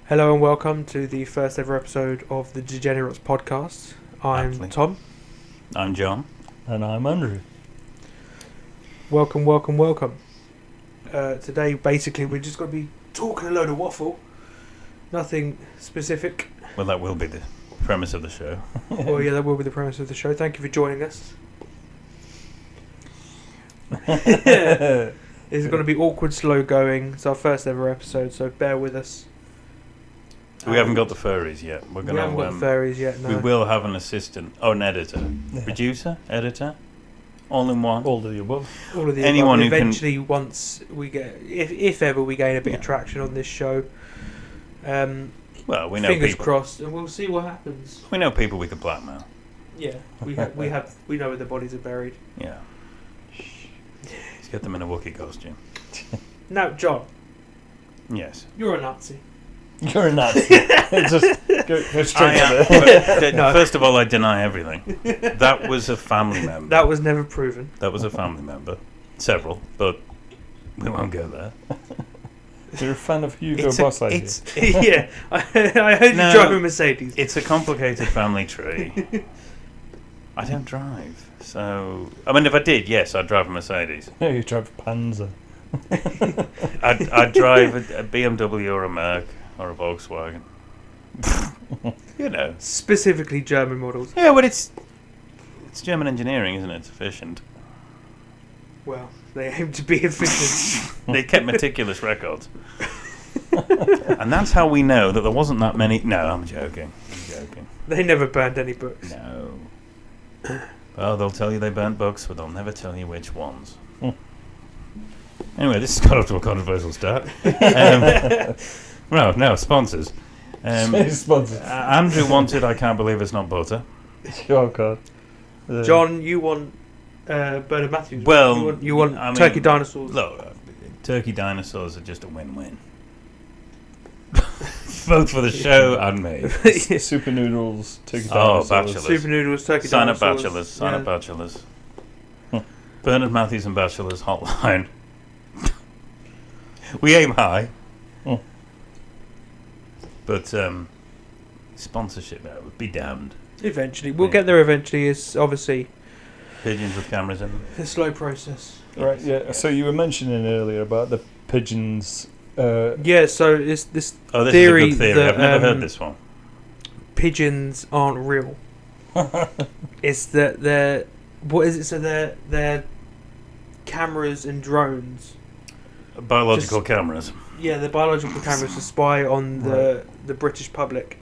Hello and welcome to the first ever episode of the Degenerates Podcast. I'm Absolutely. Tom. I'm John. And I'm Andrew. Welcome. Today, basically, we're just going to be talking a load of waffle. Nothing specific. Well, that will be the premise of the show. Well, yeah, that will be the premise of the show. Thank you for joining us. It's going to be awkward, slow going. It's our first ever episode, so bear with us. We haven't got the furries yet. We haven't got the fairies yet, no. We will have an assistant. Oh, an editor. Producer? Editor? All in one? All of the above. All of the Anyone above. who can- Eventually, once we get... If ever we gain a bit of traction on this show... Well, we know fingers people. crossed, and we'll see what happens. We know people we can blackmail. Yeah, we know where their bodies are buried. Yeah. Let's get them in a Wookiee costume. Now, John, Yes. you're a Nazi. You're a Nazi. Just go straight I am, to it. but, No. First of all, I deny everything. That was a family member. That was never proven. That was a family member. Several, but we won't go there. You're a fan of Hugo It's a- Boss lady. Yeah, I heard No. you drive a Mercedes. It's a complicated family tree. I don't drive, so... I mean, if I did, yes, I'd drive a Mercedes. No, you drive a Panzer. I'd drive a BMW or a Merc or a Volkswagen. You know. Specifically German models. Yeah, but it's German engineering, isn't it? It's efficient. Well, they aim to be efficient. They kept meticulous records. And that's how we know that there wasn't that many... No, I'm joking. They never burned any books. No. Well, they'll tell you they burnt books, but they'll never tell you which ones. Anyway, this has got off to a controversial start. Well, no, sponsors. Sponsors. Andrew wanted I Can't Believe It's Not Butter. Oh, God. John, you want Bernard Matthews. Well, you want I mean, turkey dinosaurs. Look, turkey dinosaurs are just a win-win. Both for the show and me. Super noodles, turkey Oh, dinosaurs. bachelors. Super noodles, turkey Sign up dinosaurs. bachelors. Sign yeah. up bachelors. Bernard Matthews and Bachelors Hotline. We aim high. Oh. But sponsorship would be damned. Eventually. We'll get there eventually. It's obviously Pigeons with cameras in them. a slow process. Right, yeah. So you were mentioning earlier about the pigeons. Yeah, so it's this Oh, this theory is a good theory. that, I've never heard this one. pigeons aren't real. It's that they're... What is it? So they're cameras and drones. Biological cameras. Yeah, the biological cameras to spy on the British public.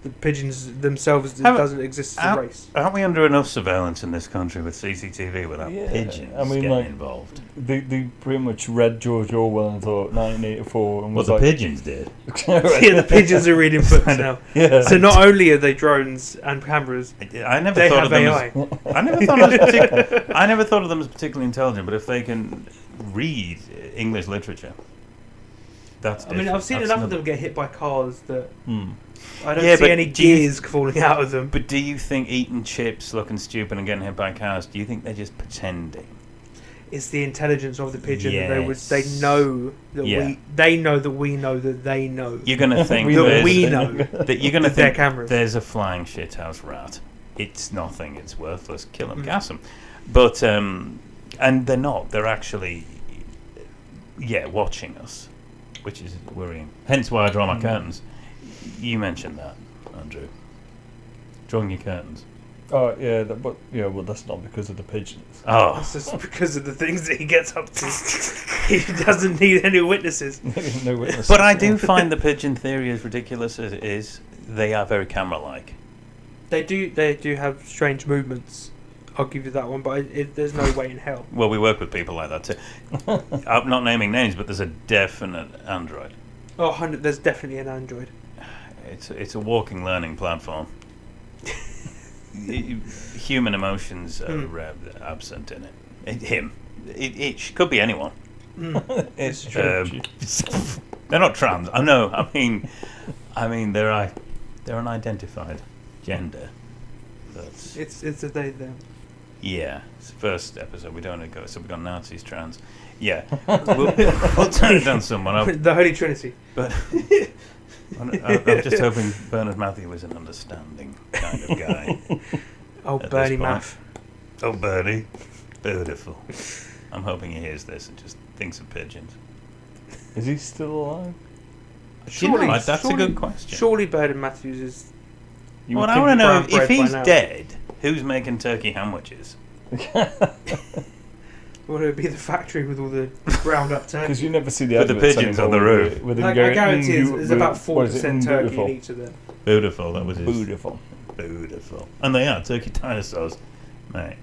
The pigeons themselves doesn't exist as a race. Aren't we under enough surveillance in this country with CCTV without Yeah, pigeons I mean, getting like, involved? They pretty much read George Orwell and thought 1984 and What was the like... pigeons did. Yeah, the pigeons are reading books now. Yeah. So not only are they drones and cameras, I never they thought have of them AI. I never thought of them I never thought of them as particularly intelligent, but if they can read English literature, that's I mean, different. I've seen That's enough of another- them get hit by cars that Hmm. I don't Yeah, see but any do you- gears falling out of them. But do you think eating chips, looking stupid, and getting hit by cars? Do you think they're just pretending? It's the intelligence of the pigeon. Yes. They know that Yeah. they know that we know that they know You're gonna think We that there's- we know that you're gonna that they're think cameras. there's a flying shithouse rat. It's nothing. It's worthless. Kill them, Mm. gas them. But and they're not. They're actually watching us, which is worrying. Hence why I draw my curtains. You mentioned that, Andrew. Drawing your curtains. Oh, yeah, well, that's not because of the pigeons. Oh, It's just because of the things that he gets up to. He doesn't need any witnesses. No witnesses. but I do find the pigeon theory as ridiculous as it is. They are very camera-like. They do have strange movements. I'll give you that one, but there's no way in hell. Well, we work with people like that too. I'm not naming names, but there's a definite android. Oh, 100, there's definitely an android. It's a walking learning platform. Human emotions are absent in it. Him. It could be anyone. It's true. They're not trans. I know. I mean they're an identified gender. That's It's a they them. yeah. It's the first episode. We don't want to go. So we've got Nazis, trans. Yeah, we'll turn it down someone. The Holy Trinity. But I'm just hoping Bernard Matthew was an understanding kind of guy. Oh, At Bernie this point. Math. Oh, Bernie. Beautiful. I'm hoping he hears this and just thinks of pigeons. Is he still alive? Surely, That's a good question. Surely Bernie Matthews is. You Well, would I think want to know brown if bread by he's now. dead, who's making turkey sandwiches? Well, it would be the factory with all the ground up turkey. Because you never see the With the adverts pigeons on anymore the roof. with them Like, going, I guarantee "Mm, there's you- about what is it, 4% turkey beautiful." in each of them. Beautiful, that was his. Beautiful. Beautiful. And they are turkey dinosaurs. Mate.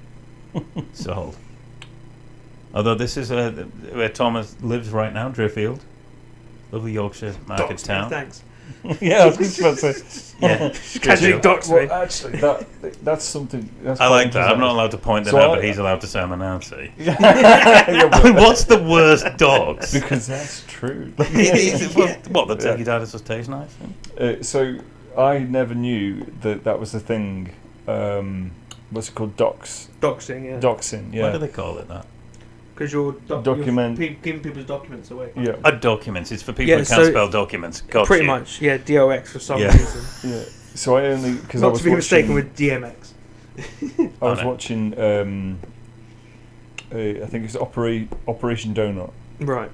Sold. Although this is where Thomas lives right now, Driffield. Lovely Yorkshire market Docs me, town. thanks. Yeah, I was just about to say. Yeah. Casually Driffield. docs me. Well, actually, that's something. That's I quite like that. I'm not interesting. allowed to point that So out, I- but he's allowed to say I'm a Nazi. Yeah, I mean, what's the worst dogs? because that's true. What, the turkey dinosaurs taste nice? So I never knew that was the thing. What's it called? Doxing, yeah. Doxing. Why do Yeah. they call it that? Because you're Document- giving people's documents away. Yeah. Documents. It's for people Yeah, who can't so- spell documents. Got Pretty you. much, yeah. DOX for some Yeah. reason. Yeah. So I only because I Not was to be mistaken watching- with DMX. I was Oh, no. watching. I think it's Operation Donut, Right.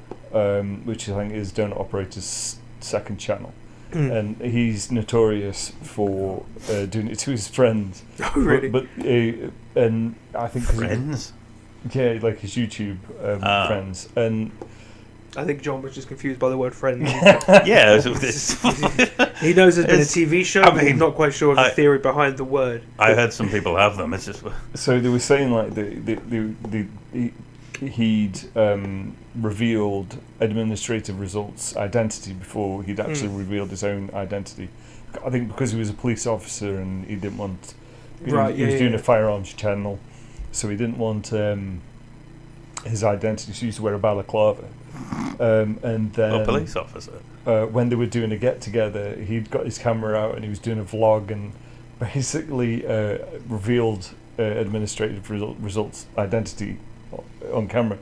which I think is Donut Operator's second channel, Mm. and he's notorious for doing it to his friends. Oh, really? But and I think 'cause he- Friends. yeah, like his YouTube friends, and I think John was just confused by the word friend. Yeah. So this, He knows there's been a It's- TV show, I but he's mean, not quite sure of the I- theory behind the word. I heard some people have them. It's just. so they were saying like he'd revealed administrative results identity before he'd actually revealed his own identity. I think because he was a police officer and he didn't want. Right, He was yeah, doing yeah. a firearms channel, so he didn't want his identity. So he used to wear a balaclava. And then A police officer. when they were doing a get together, he'd got his camera out and he was doing a vlog and basically revealed administrative results identity on camera,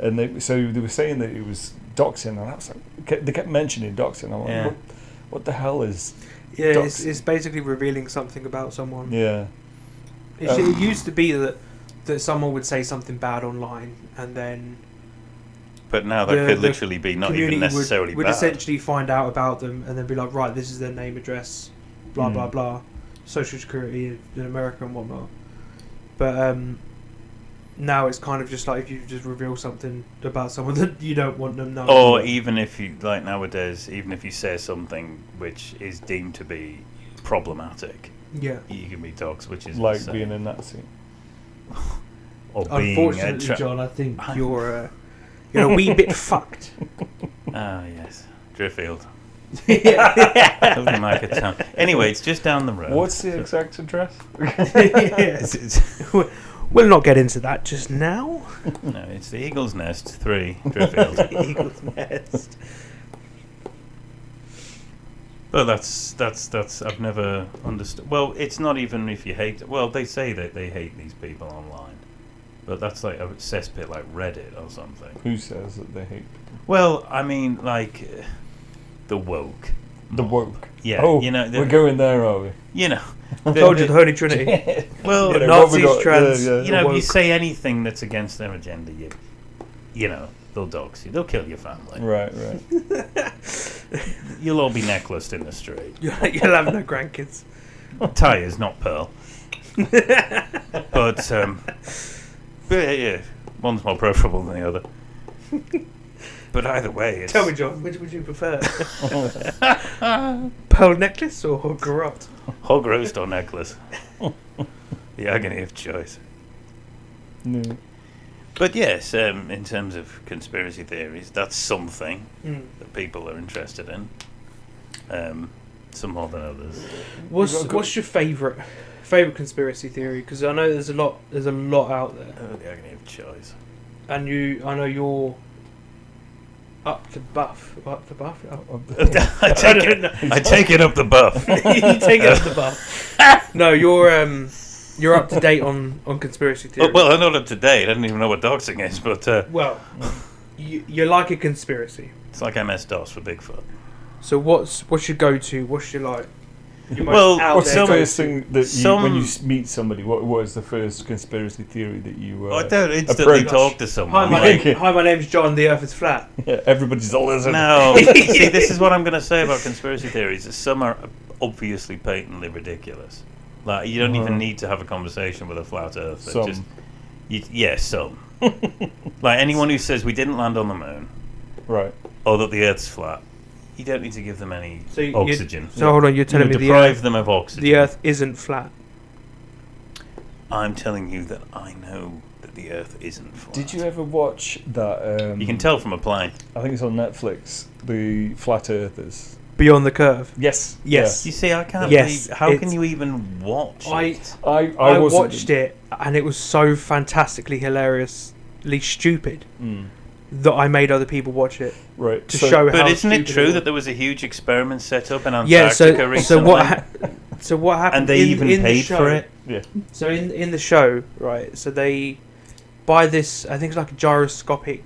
and so they were saying that it was doxing, and I was like, they kept mentioning doxing. I'm like, Yeah. what the hell is? Yeah, Dox- it's basically revealing something about someone. Yeah, It used to be that someone would say something bad online, and then But now that the- could the literally be not even community necessarily would bad. essentially find out about them, and then be like, right, this is their name, address, blah blah blah, social security in America and whatnot. But now it's kind of just like if you just reveal something about someone that you don't want them knowing. Or even if you, like nowadays, even if you say something which is deemed to be problematic, Yeah. you can be doxxed, which is like insane. being a Nazi. Or being a Unfortunately, John, I think you're a wee bit fucked. Ah, yes. Driffield. Yeah. Lovely market town. Anyway, it's just down the road. What's the exact address? Yeah. We'll not get into that just now. No, it's the Eagle's Nest 3, Driffield. Eagle's Nest. But that's I've never understood. Well, it's not even if you hate. Well, they say that they hate these people online, but that's like a cesspit like Reddit or something. Who says that they hate Well, I mean, like the woke. the woke? Yeah, Oh, you know, we're going there, are we? you know. I told you the Holy Trinity. Well, You know, Nazis, what we got- trans, yeah, you know, if you woke. say anything that's against their agenda, you know, they'll dox you. They'll kill your family. Right. You'll all be necklaced in the street. You'll have no grandkids. Tyres, not pearl. But yeah, one's more preferable than the other. But either way, it's... Tell me, John, which would you prefer? Pearl necklace or garrote? hog roast or necklace. The agony of choice. No. But yes, in terms of conspiracy theories, that's something Mm. that people are interested in. Some more than others. What's your favourite conspiracy theory? Because I know there's a lot out there, Oh, the agony of choice. and I know you're up to buff. I take it up the buff. You take it up the buff. No, you're up to date on conspiracy theories. Well, I'm not up to date. I don't even know what doxing is, but Well, you like a conspiracy. it's like MS-DOS for Bigfoot. So what's your go-to? What's your like? Your most Well, out What's there the go-to? first thing that you, when you meet somebody? What is the first conspiracy theory that you? I don't instantly approach? talk to someone. Hi, my name's John. The Earth is flat. Yeah, everybody's a lizard. No, see, this is what I'm going to say about conspiracy theories. That some are obviously patently ridiculous. Like you don't even need to have a conversation with a flat earther. Some. Yes, some. Like anyone who says we didn't land on the moon, Right. or that the Earth's flat, you don't need to give them any oxygen. So hold on, you're telling me deprive them of oxygen. the Earth isn't flat. I'm telling you that I know that the Earth isn't flat. Did you ever watch that? You can tell from a plane. I think it's on Netflix. The Flat Earthers. Beyond the curve. Yes. Yes. You see, I can't Yes, believe... How it's- can you even watch it? I wasn't- watched it, and it was so fantastically hilariously stupid Mm, that I made other people watch it right. to show how. But isn't it stupid true was. that there was a huge experiment set up in Yeah. Antarctica So recently? so what happened? And they even in the paid show, for it? Yeah. So in the show, right? So they buy this. I think it's like a gyroscopic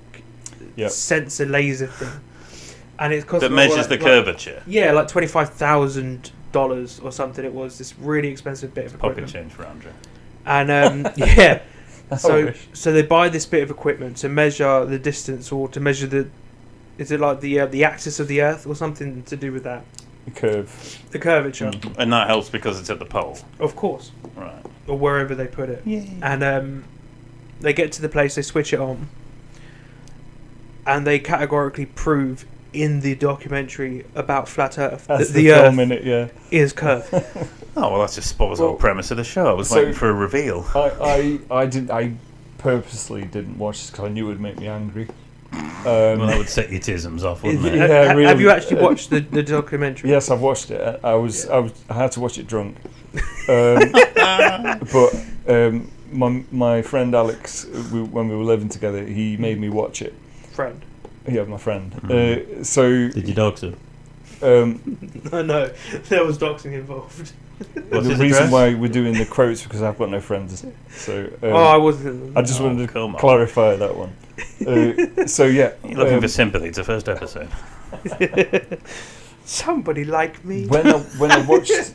Yep. sensor laser thing, and it costs That measures the curvature. Yeah, like $25,000 or something. It was this really expensive bit of Pocket equipment. change for Andrew. And yeah, I so wish. they buy this bit of equipment to measure the distance or to measure the. Is it like the axis of the Earth or something to do with that? The curve. The curvature, And that helps because it's at the pole. of course, Right. or wherever they put it. Yeah. And they get to the place, they switch it on, and they categorically prove in the documentary about flat Earth That's that the the film Earth in it, yeah. is curved. Oh, well, that's just spoils the whole Well, premise of the show. I was so- waiting for a reveal. I purposely didn't watch this because I knew it would make me angry. Well, that would set your tisms off, wouldn't it? Yeah, Have really. you actually watched the documentary? Yes, I've watched it. I had to watch it drunk. But my friend Alex, when we were living together, he made me watch it. Friend. Yeah, my friend. Mm. So Did you dox him? No, there was doxing involved. What's the his reason address? why we're doing the quotes because I've got no friends. So I wasn't. I just Oh, wanted come to on. clarify that one. So yeah, You're looking for sympathy. It's the first episode. Somebody like me. when I watched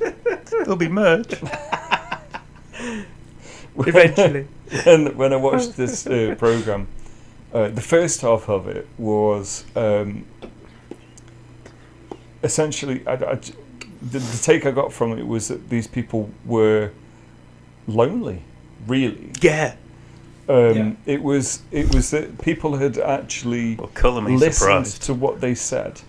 There'll be merch. Eventually. when I watched this program, the first half of it was essentially the take I got from it was that these people were lonely, really. Yeah. Yeah. It was that people had actually Well, colour me listened surprised. to what they said,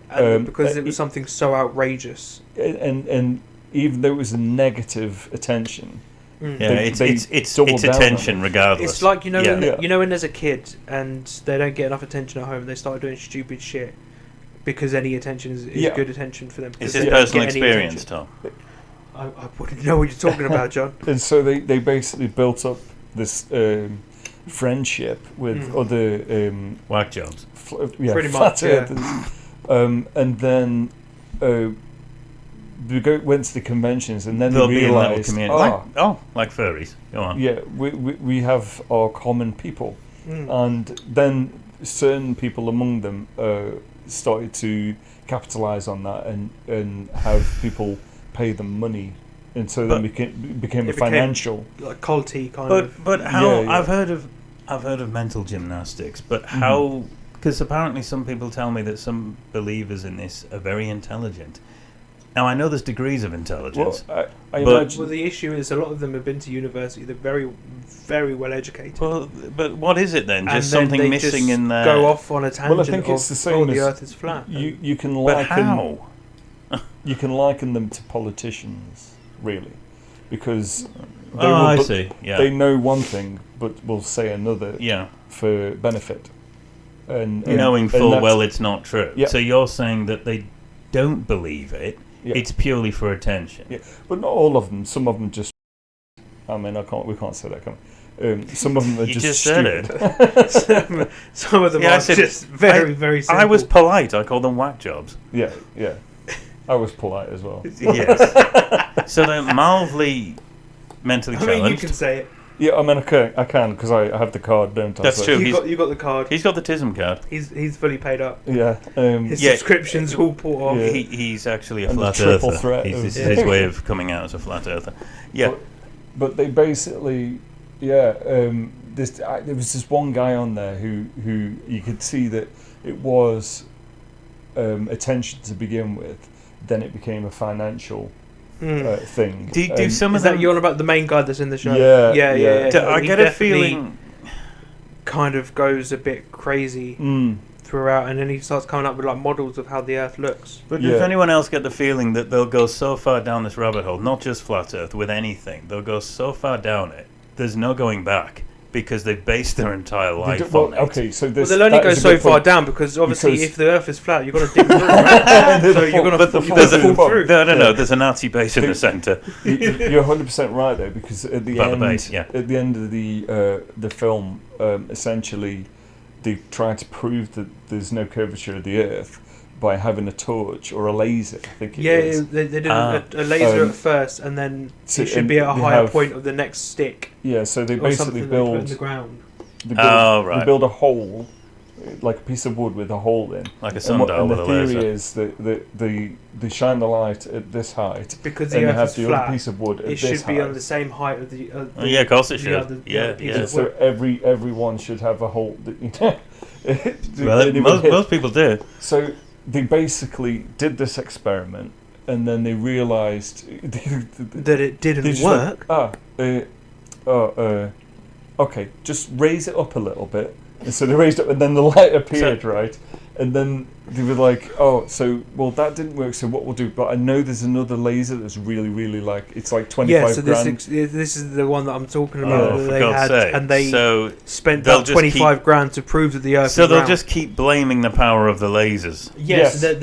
And because it was something so outrageous. and even though it was a negative attention, Mm. Yeah, They it's doubled down on attention it. regardless. It's like Yeah. when there's a kid and they don't get enough attention at home, they start doing stupid shit because any attention is Yeah. good attention for them. Is because this they don't personal get any experience, attention. Tom? I wouldn't know what you're talking about, John. and so they basically built up this friendship with other Whack jobs. Pretty flat much, yeah. earthers. And then we went to the conventions, and then There'll they be a little realised, community. Like furries. Go on. yeah, we have our common people, Mm. and then certain people among them started to capitalise on that and have people pay them money, and so then became a It became- financial. Like culty kind of. But how Yeah. I've heard of mental gymnastics, but how? Because apparently some people tell me that some believers in this are very intelligent. Now I know there's degrees of Well, intelligence. I But- imagine. Well, the issue is a lot of them have been to university. They're very, very well educated. Well, but what is it then? And Just then something they missing just in there. go off on a tangent think it's of, the same the as Earth is flat. You can But liken how? you can liken them to politicians, really, because Oh, I bu- see. Yeah. they know one thing but will say another Yeah. for benefit, and Knowing and full that's- well it's not true. Yeah. So you're saying that they don't believe it. Yeah. It's purely for attention. Yeah. But not all of them. Some of them just. I mean, we can't say that. Can we? Some of them are You just just said stupid. some of them Yeah, I are said- just very simple. I was polite. I called them whack jobs. Yeah, yeah. I was polite as well. Yes. So they're mildly mentally I mean, you challenged. can say it. Yeah, I mean, I can because I have the card, don't I? That's So- true. You got the card. He's got the TISM card. He's fully paid up. Yeah. His subscription's all bought off. Yeah. He's actually a And the flat triple earther. threat This of- is his way of coming out as a flat earther. Yeah. But they basically, there was this one guy on there who you could see that it was attention to begin with, then it became a financial thing. Do some Is of that them? you're on about the main guy that's in the show? Yeah, yeah. yeah. I He get a definitely feeling. kind of goes a bit crazy throughout, and then he starts coming up with like models of how the Earth looks. But Yeah. does anyone else get the feeling that they'll go so far down this rabbit hole, not just flat Earth, with anything? They'll go so far down it, there's no going back because they've based their entire life on it. Okay, so Well, this, they'll only that go is a so good far point. down because obviously Because- if the Earth is flat, you've got to dig through, right? So you're going But the to fall fall through. No. There's a Nazi base in the centre. You're 100% right though, because at the About the end, base, yeah. at the end of the film, essentially, they tried to prove that there's no curvature of the Earth by having a torch or a laser. I think it is. Yeah, they did a laser at first, and then so- it should and be at a they higher have- point of the next stick Yeah, so they or basically something they put in build the ground. Right. they build a hole, like a piece of wood with a hole in. Like a And, sundial and with the a theory laser. is that they shine the light at this height, Because the and they Earth have is the flat, other piece of wood at it this should be height. on the same height of the. Yeah, of course it should. other piece Yeah. of So wood. everyone should have a hole. Well, and it would hit. most people do. So they basically did this experiment, and then they realised That it didn't work. okay, just raise it up a little bit. And so they raised it, and then the light appeared, right? And then they were like, that didn't work, so what we'll do, but I know there's another laser that's really, really it's like 25 Yeah, so grand. this is the one that I'm talking about Oh, that for they God's had, sake. and they So spent they'll that just 25 grand to prove that the Earth So is they'll round. just keep blaming the power of the lasers. Yes, Yes. they're So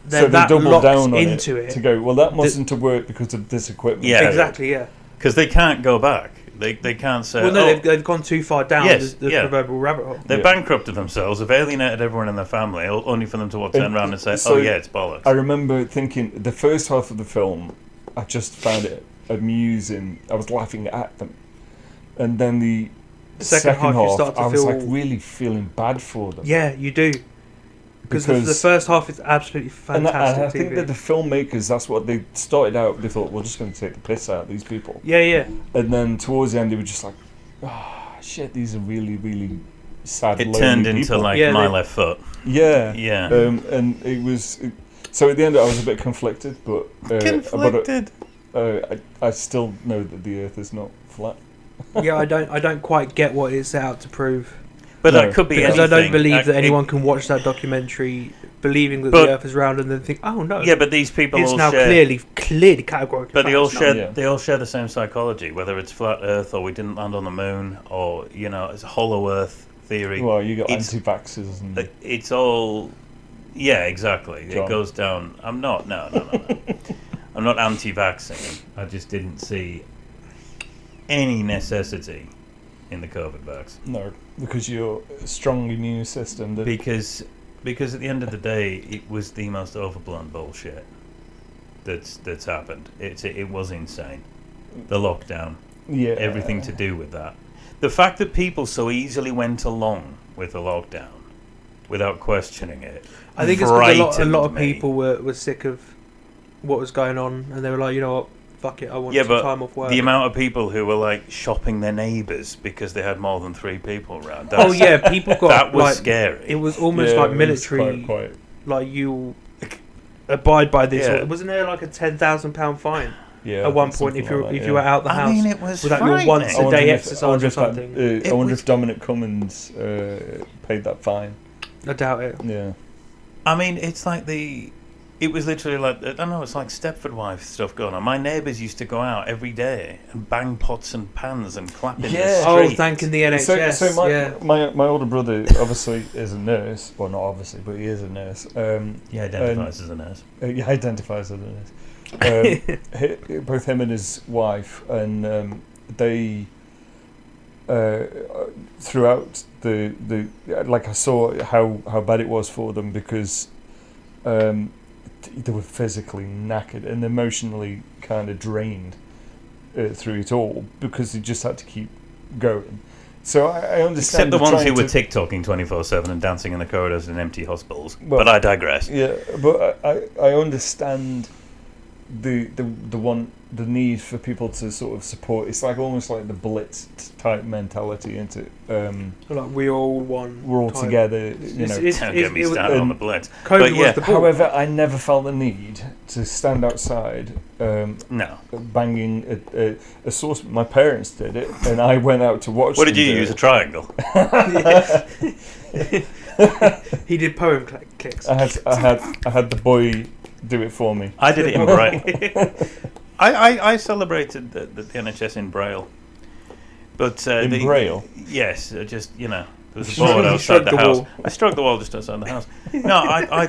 they that doubled locked down on into it it. to go, well, that mustn't have worked because of this equipment. Yeah. Exactly, yeah. Because they can't go back. They can't say, Well, no, they've gone too far down Yes, the yeah. proverbial rabbit hole. they've Yeah. bankrupted themselves, have alienated everyone in their family, only for them to turn around and say, so oh yeah, it's bollocks. I remember thinking, the first half of the film, I just found it amusing. I was laughing at them. And then the Second half, you start to I was feel- really feeling bad for them. Yeah, you do. Because the first half is absolutely And fantastic I think TV. that the filmmakers, that's what they started out, they thought, we're just going to take the piss out of these people. yeah. And then towards the end, they were just like, shit, these are really, really sad, It lonely turned into people. like Yeah, My they- Left Foot. Yeah. Yeah. And it was... So at the end, I was a bit conflicted, but... Conflicted. I still know that the Earth is not flat. Yeah, I don't quite get what it's set out to prove. But No, that could be Because anything. I don't believe that It- anyone can watch that documentary believing that But- the Earth is round and then think, oh no, Yeah, but these people it's all now share. clearly categorically. But they flat. all It's not. share. Yeah. They all share the same psychology, whether it's flat Earth or we didn't land on the moon, or it's a hollow Earth theory. Well, you got It's- anti-vaxxers and... It's all. Yeah, exactly. John. It goes down. I'm not. No. I'm not anti-vaccine. I just didn't see any necessity in the COVID vax. No, because your strong immune system... That, Because at the end of the day, it was the most overblown bullshit that's happened. It was insane. The lockdown, yeah. everything to do with that. The fact that people so easily went along with the lockdown without questioning it. I think it's because a lot frightened of me. people were sick of what was going on, and they were like, you know what, fuck it, I want Yeah, some but time off work. the amount of people who were like shopping their neighbours because they had more than 3 people around. Oh yeah, people got that was like, scary. it was almost Yeah, like it was military. quite- Like you abide by this. Yeah. Wasn't there like a £10,000 fine yeah, at one point something if you like that, if you were out the house? I mean, it was without your frightening. once I a wonder day if- exercise I wonder or if that- something. It I wonder was- if Dominic Cummings paid that fine. I doubt it. Yeah. I mean, it's like it was literally like, I don't know, it's like Stepford Wife stuff going on. My neighbours used to go out every day and bang pots and pans and clap in the Yeah. Oh, street. thanking the NHS. So my, yeah. my older brother obviously is a nurse. Well, not obviously, but he is a nurse. He identifies as a nurse. He identifies as a nurse. Both him and his wife, and they throughout the like I saw how bad it was for them because they were physically knackered and emotionally kind of drained through it all because they just had to keep going. So I understand. Except the ones who were to, TikToking 24/7 and dancing in the corridors in empty hospitals. Well, but I digress. Yeah, but I understand the need for people to sort of support. It's like almost like the Blitz type mentality into like we all one. we're all type. together. You know. Don't get me started on the Blitz. COVID But yeah, was the ball. However, I never felt the need to stand outside no. banging a sauce. My parents did it, and I went out to watch. What did them you do use? A it. triangle? He did poem clicks. I had the boy do it for me. I did it in Braille. I celebrated the NHS in Braille. But In Braille? Yes, just, there was a You board outside stroked the the house. wall. I stroked the wall just outside the house. No, I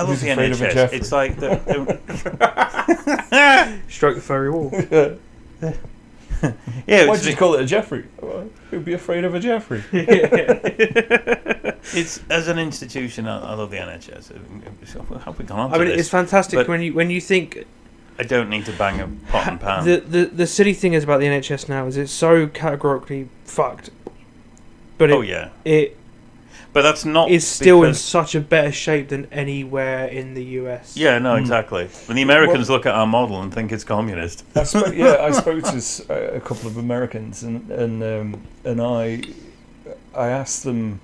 love Who's the afraid of a NHS. Jeffrey? It's like Stroke the furry wall. yeah. Why did you call it a Jeffrey? Who'd be afraid of a Jeffrey? It's as an institution. I love the NHS. How have we gone on to I mean, this? it's fantastic But- when you think I don't need to bang a pot and pan. the silly thing is about the NHS now is it's so categorically fucked. But it But that's not. is still in because- such a better shape than anywhere in the US. Yeah, no, exactly. When the Americans look at our model and think it's communist. I spoke to a couple of Americans, and I asked them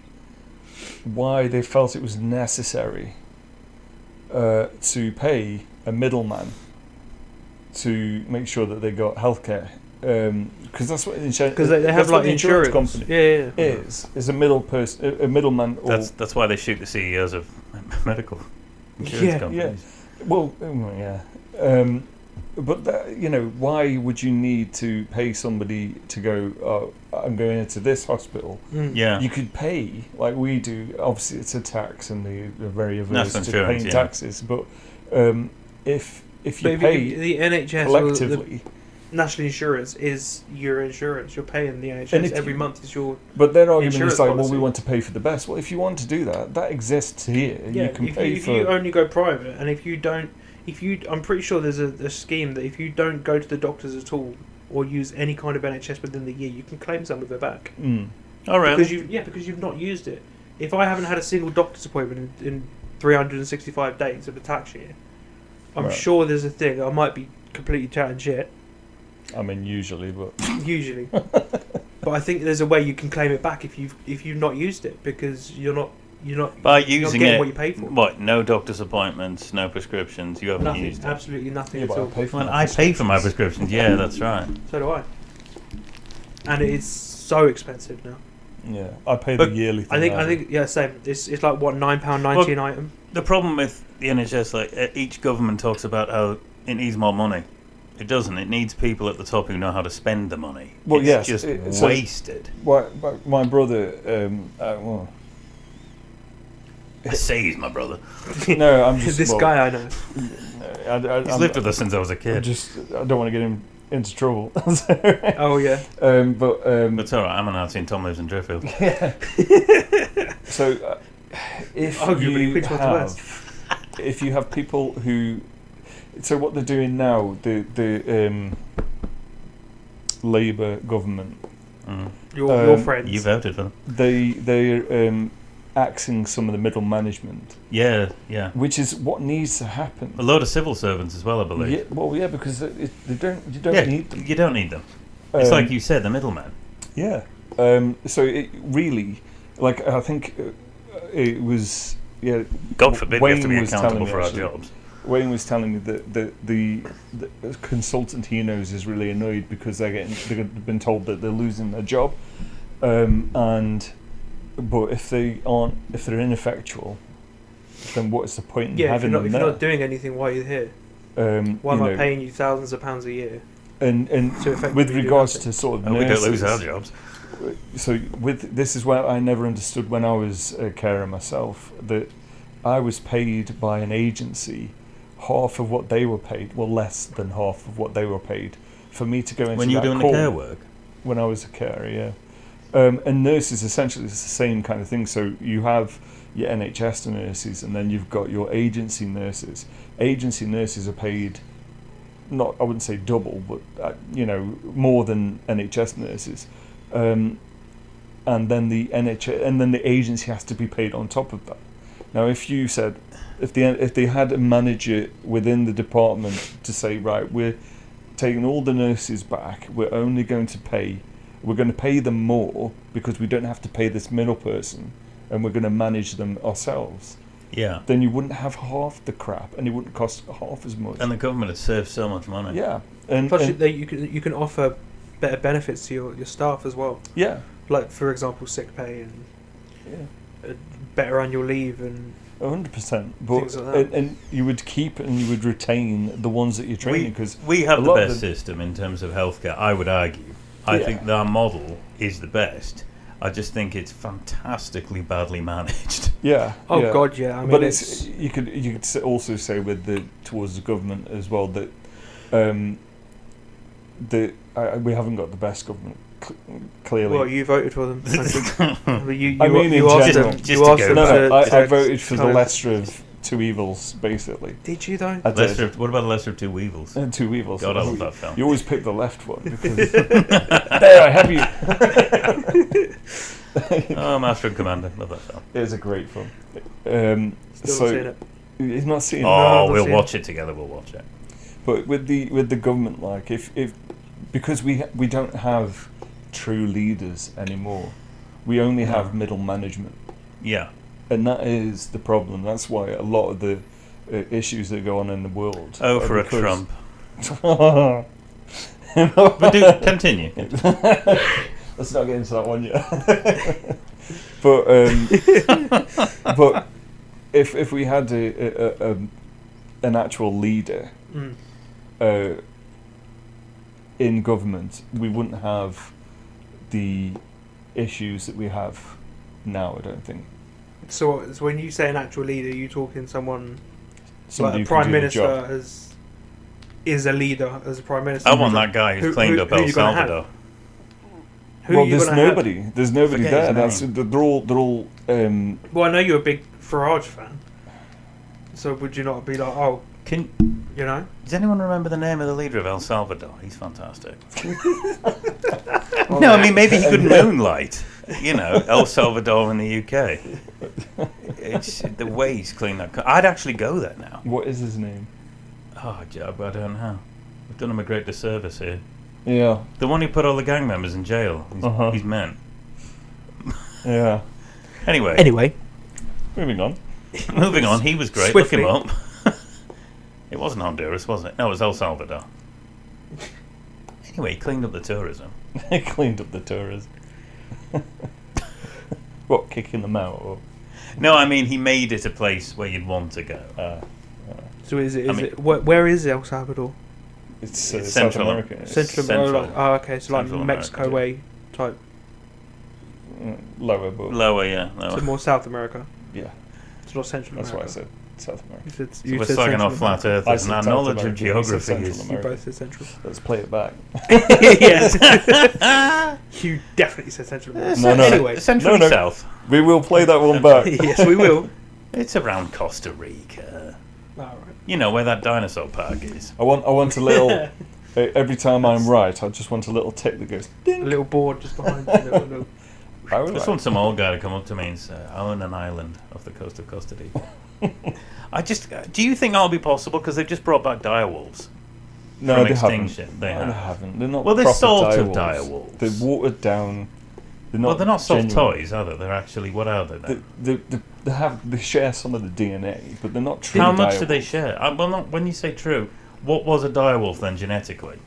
why they felt it was necessary to pay a middleman to make sure that they got healthcare, because that's what Because they have like the insurance company Yeah. is a middleman. Or, That's why they shoot the CEOs of medical insurance Yeah, companies. well, yeah. But that, why would you need to pay somebody to go? Oh, I'm going into this hospital. Mm. Yeah. You could pay like we do. Obviously, it's a tax, and they're very averse National to insurance, paying yeah. taxes. But if But you if pay the NHS or collectively, the national insurance is your insurance. You're paying the And NHS if every you- month. Is your but their argument insurance is like, policy. well, we want to pay for the best. Well, if you want to do that, that exists here. yeah. You can if pay you, if for. you only go private, and if you don't, I'm pretty sure there's a scheme that if you don't go to the doctors at all or use any kind of NHS within the year, you can claim some of it back. Mm. Oh, really? Because you've not used it. If I haven't had a single doctor's appointment in 365 days of a tax year, I'm Right. sure there's a thing. I might be completely chatting shit, I mean, usually, but usually, but I think there's a way you can claim it back if you've not used it because you're not By you're not using getting it, what you pay for. what? No doctor's appointments, no prescriptions. You haven't Nothing, used it. absolutely nothing yeah, at but I all. pay for. Well, my I pay for my prescriptions. prescriptions. Yeah, that's right. So do I, and it's so expensive now. Yeah, I pay But the yearly thing. I think yeah, same. It's like what £9.90 an item. The problem with the NHS, each government talks about how it needs more money. It doesn't. It needs people at the top who know how to spend the money. Well, it's yes, just so- wasted. my brother. Well, I say he's my brother. no, I'm just This well, guy I know. He's lived with us since I was a I kid. don't want to get him into trouble. Oh yeah. but But it's alright, I'm an Nazi and Tom lives in Driffield. so if Arguably, you which one's worse? if you have people who, so what they're doing now, the Labour government, Mm. Your friends. You voted for them. they're axing some of the middle management, Yeah. which is what needs to happen. A load of civil servants as well, I believe. Yeah, well, yeah, because you don't Yeah, need them. you don't need them. It's Um, like you said, the middleman. Yeah. So it really, like, I think it was, yeah. God forbid we have to be Wayne was accountable telling me, for our actually. jobs. Wayne was telling me that the consultant he knows is really annoyed because they've been told that they're losing their job, but if they're ineffectual, then what is the point in yeah, if having you're them not doing anything while you're here, there? why am I paying you thousands of pounds a year? And to effectively with do regards nothing? to sort of Oh, we nurses, don't lose our jobs. so this is where I never understood when I was a carer myself, that I was paid by an agency half of what they were paid, well, less than half of what they were paid, for me to go into When you were that doing call. the care work. When I was a carer, yeah. And nurses essentially is the same kind of thing. So you have your NHS nurses, and then you've got your agency nurses. Agency nurses are paid not, I wouldn't say double, but more than NHS nurses, and then the NHS, and then the agency has to be paid on top of that. Now, if you said, if they had a manager within the department to say, right, we're taking all the nurses back, we're going to pay them more because we don't have to pay this middle person, and we're going to manage them ourselves. Yeah. Then you wouldn't have half the crap, and it wouldn't cost half as much. And the government would save so much money. Yeah, and plus you can offer better benefits to your staff as well. Yeah, like for example, sick pay and better annual leave and 100%. Things like that. And you would keep and you would retain the ones that you're training, because we have the best system in terms of healthcare. I would argue. I think that our model is the best. I just think it's fantastically badly managed. Yeah. Oh yeah. God, yeah. I mean, but you could also say towards the government as well that we haven't got the best government. Clearly. Well, you voted for them. you asked them. Just you asked them I voted for the lesser of two evils, basically. Did you though? What about the lesser of two evils? Two evils. God, I love that film. You always pick the left one because there I have you. Oh, Master and Commander, love that film. It is a great film. Still not seen it. He's not seen it. Oh, we'll watch it together. We'll watch it. But with the government, like if because we don't have true leaders anymore, we only have middle management. Yeah. And that is the problem. That's why a lot of the issues that go on in the world. Oh, for a Trump. But continue. Let's not get into that one yet. But if we had an actual leader in government, we wouldn't have the issues that we have now, I don't think. So when you say an actual leader, you talking someone Somebody like a who can prime do the minister job. is a leader as a prime minister? I want that guy who's cleaned up El Salvador. Well, there's nobody. There's nobody there. They're all. Well, I know you're a big Farage fan, so would you not be like, oh, Does anyone remember the name of the leader of El Salvador? He's fantastic. No, I mean maybe he could moonlight. El Salvador in the UK. It's the way he's cleaned that. I'd actually go there now. What is his name? Oh, Job, I don't know. We've done him a great disservice here. Yeah. The one who put all the gang members in jail. He's men. Yeah. Anyway. Moving on. He was great. Swiftly. Look him up. It wasn't Honduras, was it? No, it was El Salvador. Anyway, he cleaned up the tourism. What, kicking them out? Or? No, I mean, he made it a place where you'd want to go. So where is El Salvador? It's Central South America. Central. Oh, okay. So like Central Mexico America, way type. Lower, but Lower, yeah. Lower. So more South America. Yeah. It's not Central That's America. what I said. South America. So we're slagging off flat earthers, and our knowledge of geography is... You both said Central. Let's play it back. Yes. You definitely said Central America. No. Anyway. Central and South. We will play that one back. Yes, we will. It's around Costa Rica. All right. You know where that dinosaur park is. I want a little... every time I'm right, I just want a little tick that goes... Ding. A little board just behind you. I just want some old guy to come up to me and say, I own an island off the coast of Costa Rica. Do you think that'll be possible? Because they've just brought back direwolves. No, from they extinction. haven't. They haven't. They're not. Well, they're proper sort of direwolves. direwolves. They're watered down. They're not soft toys, are they? They're actually, what are they then? They share some of the DNA, but they're not true. How much do direwolves. they share? When you say true, what was a direwolf then genetically?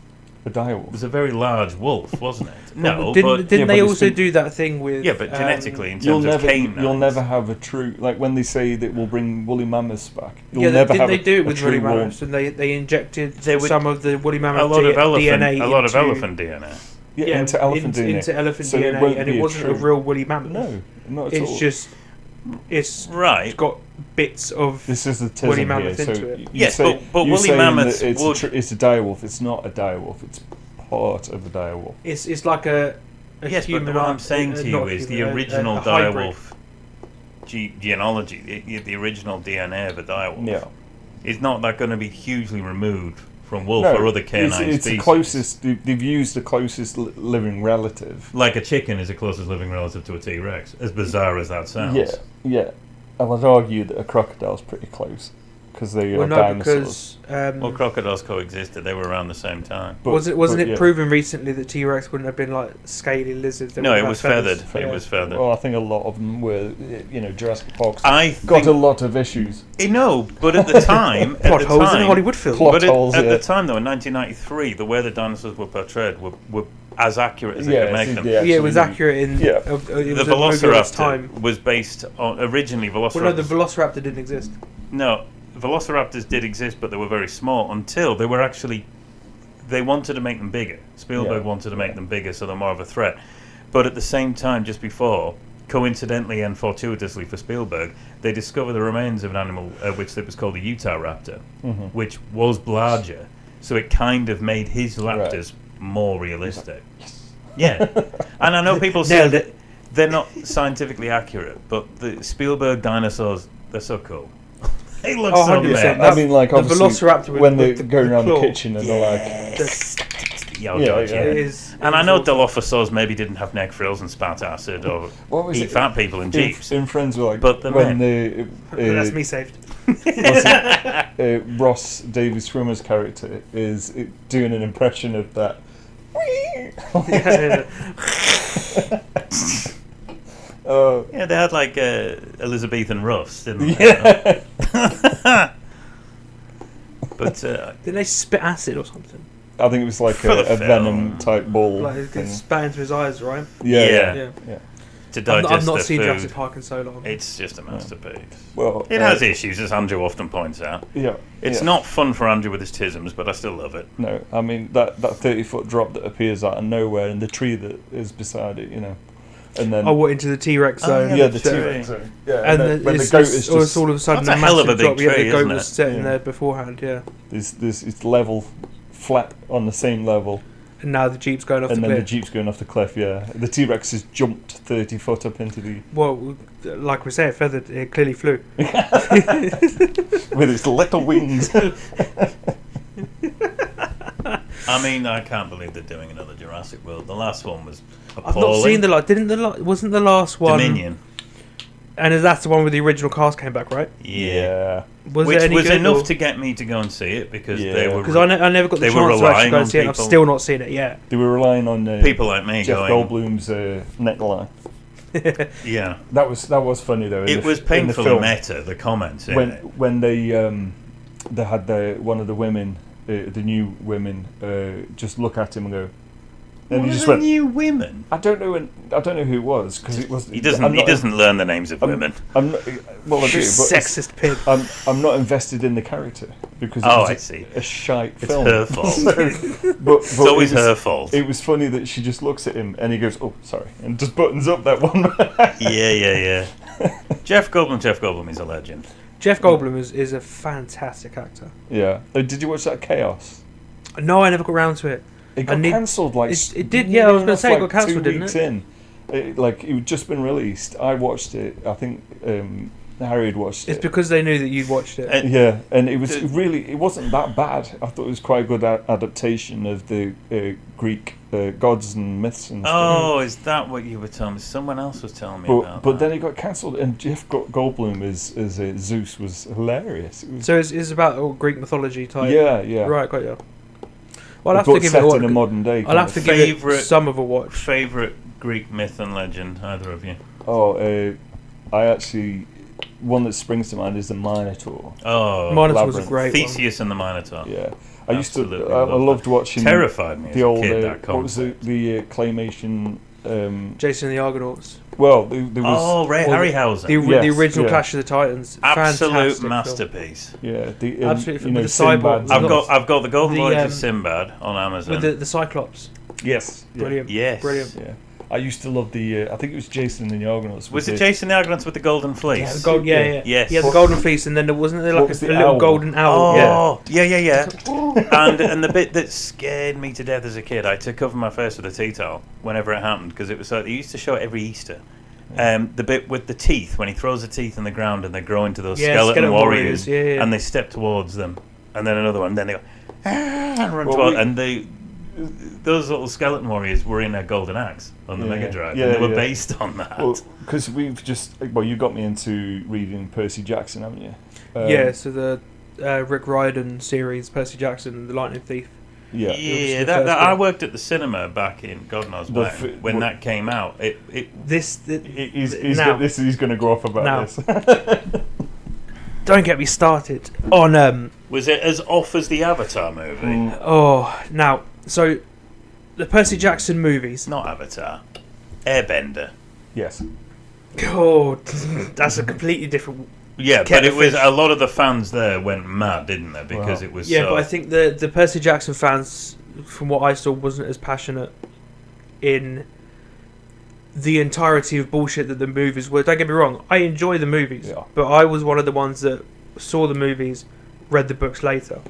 A direwolf. It was a very large wolf, wasn't it? No, didn't but they also do that thing with? Yeah, but genetically, in terms of canines, you'll never have a true, like when they say that we'll bring woolly mammoths back. You'll Yeah, never didn't have they do it with woolly true mammoths? And they injected They would- some of the woolly mammoth a lot of elephant, DNA a lot of into- elephant DNA. Yeah, into elephant DNA. Into elephant So it DNA, won't and be it a wasn't a true- real woolly mammoth. No, not at all. It's just it's Right. got bits of This is the woolly tism mammoth here. into So it. you Yes, say, but you woolly saying mammoths that would- it's a direwolf. It's not a direwolf. It's part of a direwolf. It's like a Yes, human. but what I'm saying to you not is the human, original a hybrid. direwolf genealogy, the original DNA of a direwolf, Yeah. is not that going to be hugely removed from wolf or other canine it's species. the closest. They've used the closest living relative. Like a chicken is the closest living relative to a T-Rex, as bizarre as that sounds. Yeah, yeah. I would argue that a crocodile's pretty close because they are dinosaurs. Well, crocodiles coexisted. They were around the same time. But, wasn't it yeah. proven recently that T-Rex wouldn't have been like scaly lizards? They No, would it have was had feathered. feathers. It was feathered. Well, I think a lot of them were, Jurassic Park's I got think, a lot of issues. no, but at the time, Plot holes in a Hollywood film. Plot but holes, at yeah. the time, though, in 1993, the way the dinosaurs were portrayed were as accurate as they Yeah, could make so them. they Yeah, it was actually- accurate in. Yeah. It was The a movie of its Velociraptor time. was based on originally Velociraptor. Well, no, the Velociraptor didn't exist. No, Velociraptors did exist, but they were very small until they were actually. They wanted to make them bigger. Spielberg Yeah. wanted to make them bigger, so they're more of a threat. But at the same time, just before, coincidentally and fortuitously for Spielberg, they discovered the remains of an animal which was called a Utahraptor, which was larger. So it kind of made his raptors more realistic. Yeah, and I know people say Nailed that it. they're not scientifically accurate, but the Spielberg dinosaurs, they're so cool. They look Oh, so 100%. bad. That's- I mean, like the obviously Velociraptor with- when with they're the going around claw. the kitchen and they're like, Yeah, oh Yeah, God, yeah. yeah. It is. And it I is know awesome. Dilophosaurs maybe didn't have neck frills and spat acid or what was eat it? fat people in jeeps. In Friends, were like But the when the That's me saved. Ross David Schwimmer's character is doing an impression of that. Yeah. Oh Yeah, they had like Elizabethan ruffs, didn't they? yeah, But Did they spit acid or something? I think it was like For the a film. venom type ball. Like it thing. spat into his eyes, right? Yeah, Yeah. yeah. Yeah. to I've digest not the seen food, Jurassic Park in so long. it's just a masterpiece. Well, It has issues, as Andrew often points out. Yeah, It's yeah. not fun for Andrew with his tisms, but I still love it. No, I mean that 30-foot drop that appears out of nowhere and the tree that is beside it, and then Oh, what, into the T-Rex Oh, zone? yeah, the tree. T-Rex zone. Yeah, And then when the it's, goat it's, is or just it's all of a sudden That's a a hell of massive a big drop. Yeah, tree, the goat isn't was it? sitting Yeah. there beforehand, yeah. it's level, flat on the same level, And now the Jeep's going off and the then cliff. the Jeep's going off the cliff. Yeah, the T-Rex has jumped 30 foot up into the Well, like we say, it feathered. It clearly flew. with its little wings. I mean, I can't believe they're doing another Jurassic World. The last one was appalling. I've not seen the last. Wasn't the last one? Dominion. And that's the one where the original cast came back, right? Yeah. Was Which it any was good, enough or- to get me to go and see it because Yeah. they were Because I never got the They were chance to actually relying go on and see it. I've people. still not seen it yet. They were relying on people like me Jeff going. Goldblum's neckline. Yeah. That was funny though. It was in the painfully film. meta, the comments in it. when they had one of the women, the new women, just look at him and go, and What he are just the went. new women? I don't know who it was because it was. He doesn't learn the names of women. I'm not, well, I do, but Sexist pig. I'm not invested in the character because it Oh, was I see. a shite It's film. her fault. but It's always it was, her fault. It was funny that she just looks at him and he goes, "Oh, sorry," and just buttons up that one. Yeah. Jeff Goldblum is a legend. Jeff Goldblum is a fantastic actor. Yeah. Did you watch that Chaos? No, I never got round to it. It got cancelled like it did. Yeah, I was going to say it got cancelled, 2 didn't weeks it? in. It had just been released. I watched it. I think Harry had watched It's it. because they knew that you'd watched it. Yeah, and it was really. It wasn't that bad. I thought it was quite a good adaptation of the Greek gods and myths and stuff. Oh, is that what you were telling me? Someone else was telling me about But that. then it got cancelled, and Jeff Goldblum as Zeus was hilarious. It was, So it's about all Greek mythology type. yeah. Right, got you. Well, I'll have But to give it set a watch. in a modern day. I'll kind have to of. give Favourite- it some of a watch. Favourite Greek myth and legend, either of you? Oh, I actually. One that springs to mind is the Minotaur. Oh, Minotaur was a Labyrinth. great Theseus and the Minotaur. Yeah, I used to. Absolutely I loved loved watching. Terrified me as the a old. kid, that What was concept. the claymation? one. Jason and the Argonauts. Well, there was. Oh, Ray Well, Harryhausen. The Yes, original yeah. Clash of the Titans. Absolute Fantastic film. masterpiece. Yeah, Absolutely, you know, with the cyborg. Sinbad's- I've got the Golden The, Voyage of Sinbad on Amazon. With the Cyclops. Yes. Yeah. Brilliant. Yes. Brilliant. Yeah, I used to love the. I think it was Jason and the Argonauts. Was with it the- Jason the Argonauts with the Golden Yeah, Fleece? the gold, yeah. Yes. Yeah, the golden fleece, and then wasn't there What like was a the little owl? golden owl? Oh, yeah. and the bit that scared me to death as a kid, I had to cover my face with a tea towel whenever it happened because it was so. They used to show it every Easter. The bit with the teeth when he throws the teeth in the ground and they grow into those skeleton warriors, Yeah. and they step towards them. and then another one, and then they go, and run towards, and those little skeleton warriors were in a Golden Axe on the Mega Drive, and they were based on that. Well, because you got me into reading Percy Jackson, haven't you? So the Rick Riordan series, Percy Jackson and the Lightning Thief. Yeah, that I worked at the cinema back in God knows when that came out. He's going to go off about this. Don't get me started on. Was it as off as the Avatar movie? So the Percy Jackson movies. Not Avatar, Airbender. Yes. God, that's a completely different. Yeah, but it was a lot of the fans there went mad, didn't they? Because it was. Yeah, but I think the Percy Jackson fans, from what I saw, wasn't as passionate in the entirety of bullshit that the movies were. Don't get me wrong, I enjoy the movies, but I was one of the ones that saw the movies, read the books later.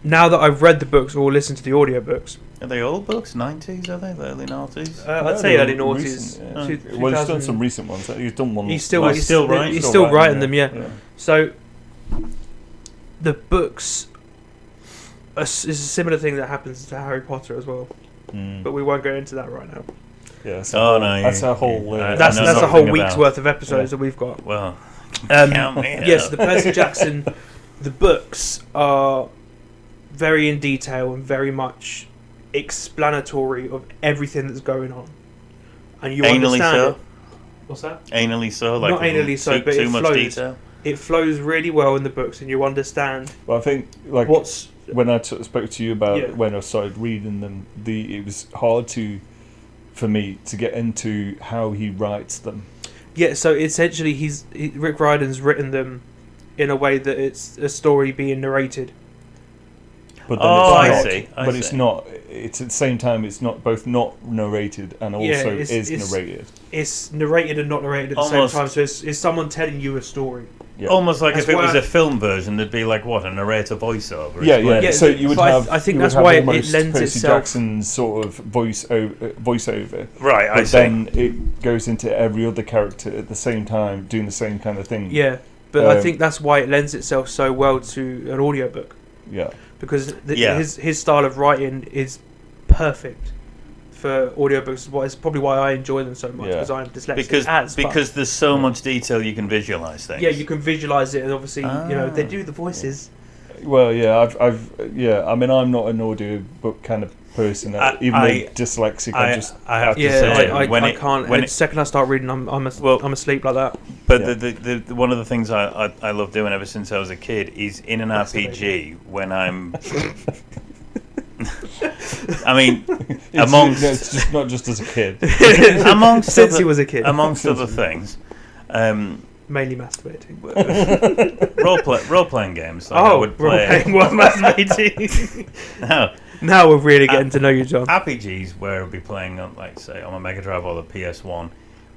Now that I've read the books or listened to the audiobooks. Are they old books? 90s, are they? The early 90s? I'd say early 90s. Well, he's done some recent ones. He's done one. He's still writing them, yeah. So, the books is a similar thing that happens to Harry Potter as well. But we won't go into that right now. Yeah, that's a whole. That's a whole week's worth of episodes that we've got. Well, yes, the Percy Jackson, the books are very in detail and very much explanatory of everything that's going on, and you understand it. What's that? Anally so, like not anally so, but too it much flows. detail. It flows really well in the books, and you understand. Well, I think when I spoke to you about when I started reading them, it was hard for me to get into how he writes them. Yeah, so essentially, Rick Riordan's written them in a way that it's a story being narrated. But then it's not. It's at the same time. It's not both not narrated and also is narrated. It's narrated and not narrated at the same time. So it's someone telling you a story. Yeah. Almost like if it was a film version, there'd be like a narrator voiceover. Yeah. So you would have. I think that's why it lends Percy itself. Jackson's sort of voiceover. Right. But then it goes into every other character at the same time doing the same kind of thing. Yeah, but I think that's why it lends itself so well to an audiobook. Yeah. Because his style of writing is perfect for audiobooks. It's probably why I enjoy them so much, because I'm dyslexic. Because there's so much detail you can visualise things. Yeah, you can visualise it, and obviously, they do the voices. Well, I mean, I'm not an audiobook kind of person. Even though dyslexic, I have to say, I can't. The second I start reading, I'm asleep like that. But the one of the things I love doing ever since I was a kid is in an RPG when I'm. I mean, it's just not just as a kid. Since he was a kid, amongst other things. Mainly masturbating. Role playing games. Like I would play. Role-playing while masturbating. Now we're really getting to know you, John. RPGs where I'd be playing on, like, say, on my Mega Drive or the PS1,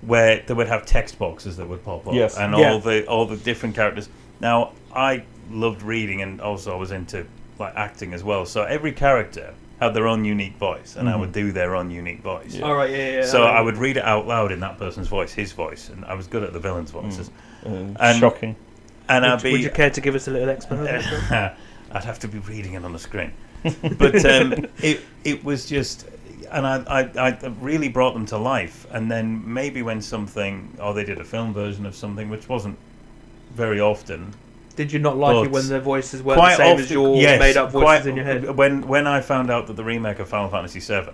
where they would have text boxes that would pop up, and all the different characters. Now, I loved reading, and also I was into acting as well. So every character had their own unique voice, and I would do their own unique voice. Yeah. All right, yeah. So I would read it out loud in that person's voice, his voice, and I was good at the villains' voices. Shocking. And would you care to give us a little explanation? I'd have to be reading it on the screen. But it was just, and I really brought them to life. And then maybe when they did a film version of something, which wasn't very often. Did you not like it when the voices were the same as your made-up voices in your head? When I found out that the remake of Final Fantasy VII,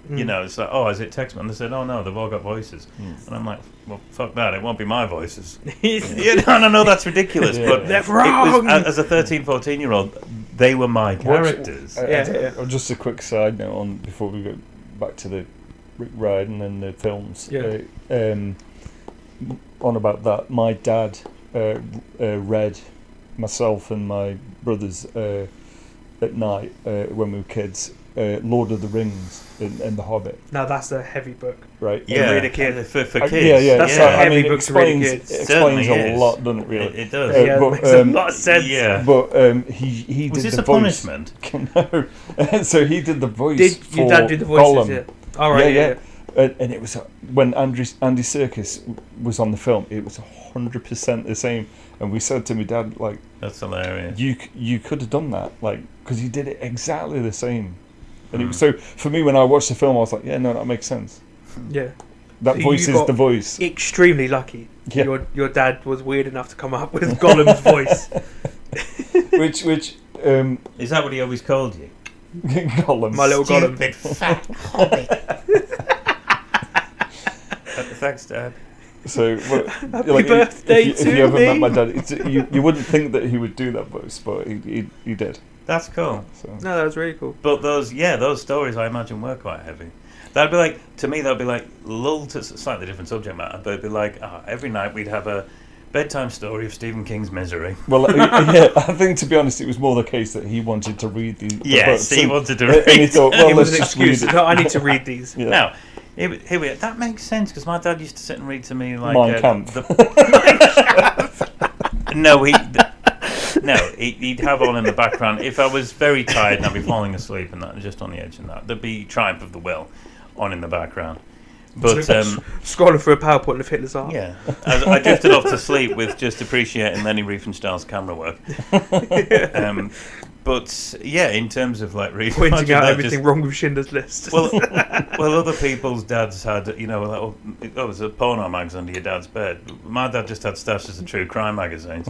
it's like, is it Texman? They said, no, they've all got voices. And I'm like, well, fuck that, it won't be my voices. No, that's ridiculous. But they're wrong. As a 13, 14-year-old, they were my characters. Just a quick side note before we go back to the Rick Riordan and the films. On about that, my dad read myself and my brothers at night when we were kids Lord of the Rings and The Hobbit. Now that's a heavy book, right? Yeah, read a kid for kids. That's a heavy book to read a kid. It explains a lot, doesn't it? Really, it does. It makes a lot of sense. Yeah, but he was did this the a voice. punishment? No, so he did the voice. Did your dad do the voices? Gollum. Yeah. All right. Yeah. And it was when Andy Serkis was on the film. It was a 100% the same. And we said to my dad, like, That's hilarious. you could have done that, like, because he did it exactly the same. And it was, so for me, when I watched the film, I was like, yeah, no, that makes sense. Yeah. That So voice you is got the voice. Extremely lucky. Yeah. Your dad was weird enough to come up with Gollum's voice. which Is that what he always called you? Gollum. My little Gollum. Stupid fat hobbit. Thanks, Dad. So, Happy like, birthday if to you ever me. met my dad, you wouldn't think that he would do that voice, but he did. That's cool. So. No, that was really cool. But those stories I imagine were quite heavy. That'd be like, to me, that'd be like, lull to slightly different subject matter, but it'd be like, every night we'd have a bedtime story of Stephen King's Misery. Well, yeah, I think, to be honest, it was more the case that he wanted to read the Yes, books. he wanted to read And he thought, well, It was let's an just read excuse. it. No, I need to read these. Yeah. Now, here we are. That makes sense, because my dad used to sit and read to me like... Mein Kampf. No, he'd have on in the background. If I was very tired and I'd be falling asleep and that, just on the edge and that, there'd be Triumph of the Will on in the background. But Scrolling through a PowerPoint of Hitler's art. yeah, I drifted off to sleep with just appreciating Lenny Riefenstahl's camera work. But yeah, in terms of like reading, Pointing out everything wrong with Schindler's List. Well, other people's dads had, like, it was a porno mags under your dad's bed. My dad just had stashes of true crime magazines.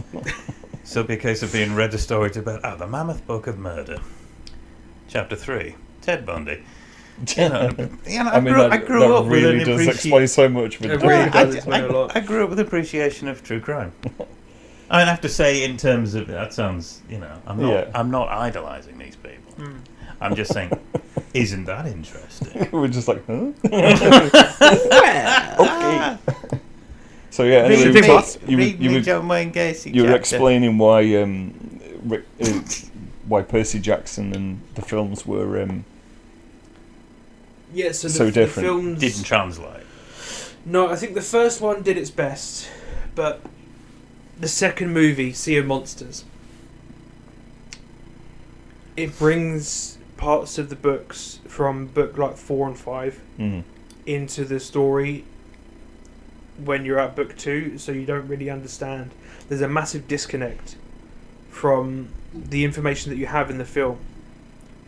So it'd be a case of being read a story to bed. The Mammoth Book of Murder, Chapter 3, Ted Bundy. I grew up with really an does explain so much. It really does explain a lot. I grew up with appreciation of true crime. I have to say, in terms of that sounds, I'm not idolizing these people. I'm just saying, isn't that interesting? We're just like, huh? Okay. So yeah, anyway, John Wayne Gacy. you were explaining why Percy Jackson and the films were Yeah, so so the different. films Didn't translate. No, I think the first one did its best, but the second movie, Sea of Monsters, it brings parts of the books from book like 4 and 5 into the story when you're at book 2, so you don't really understand. There's a massive disconnect from the information that you have in the film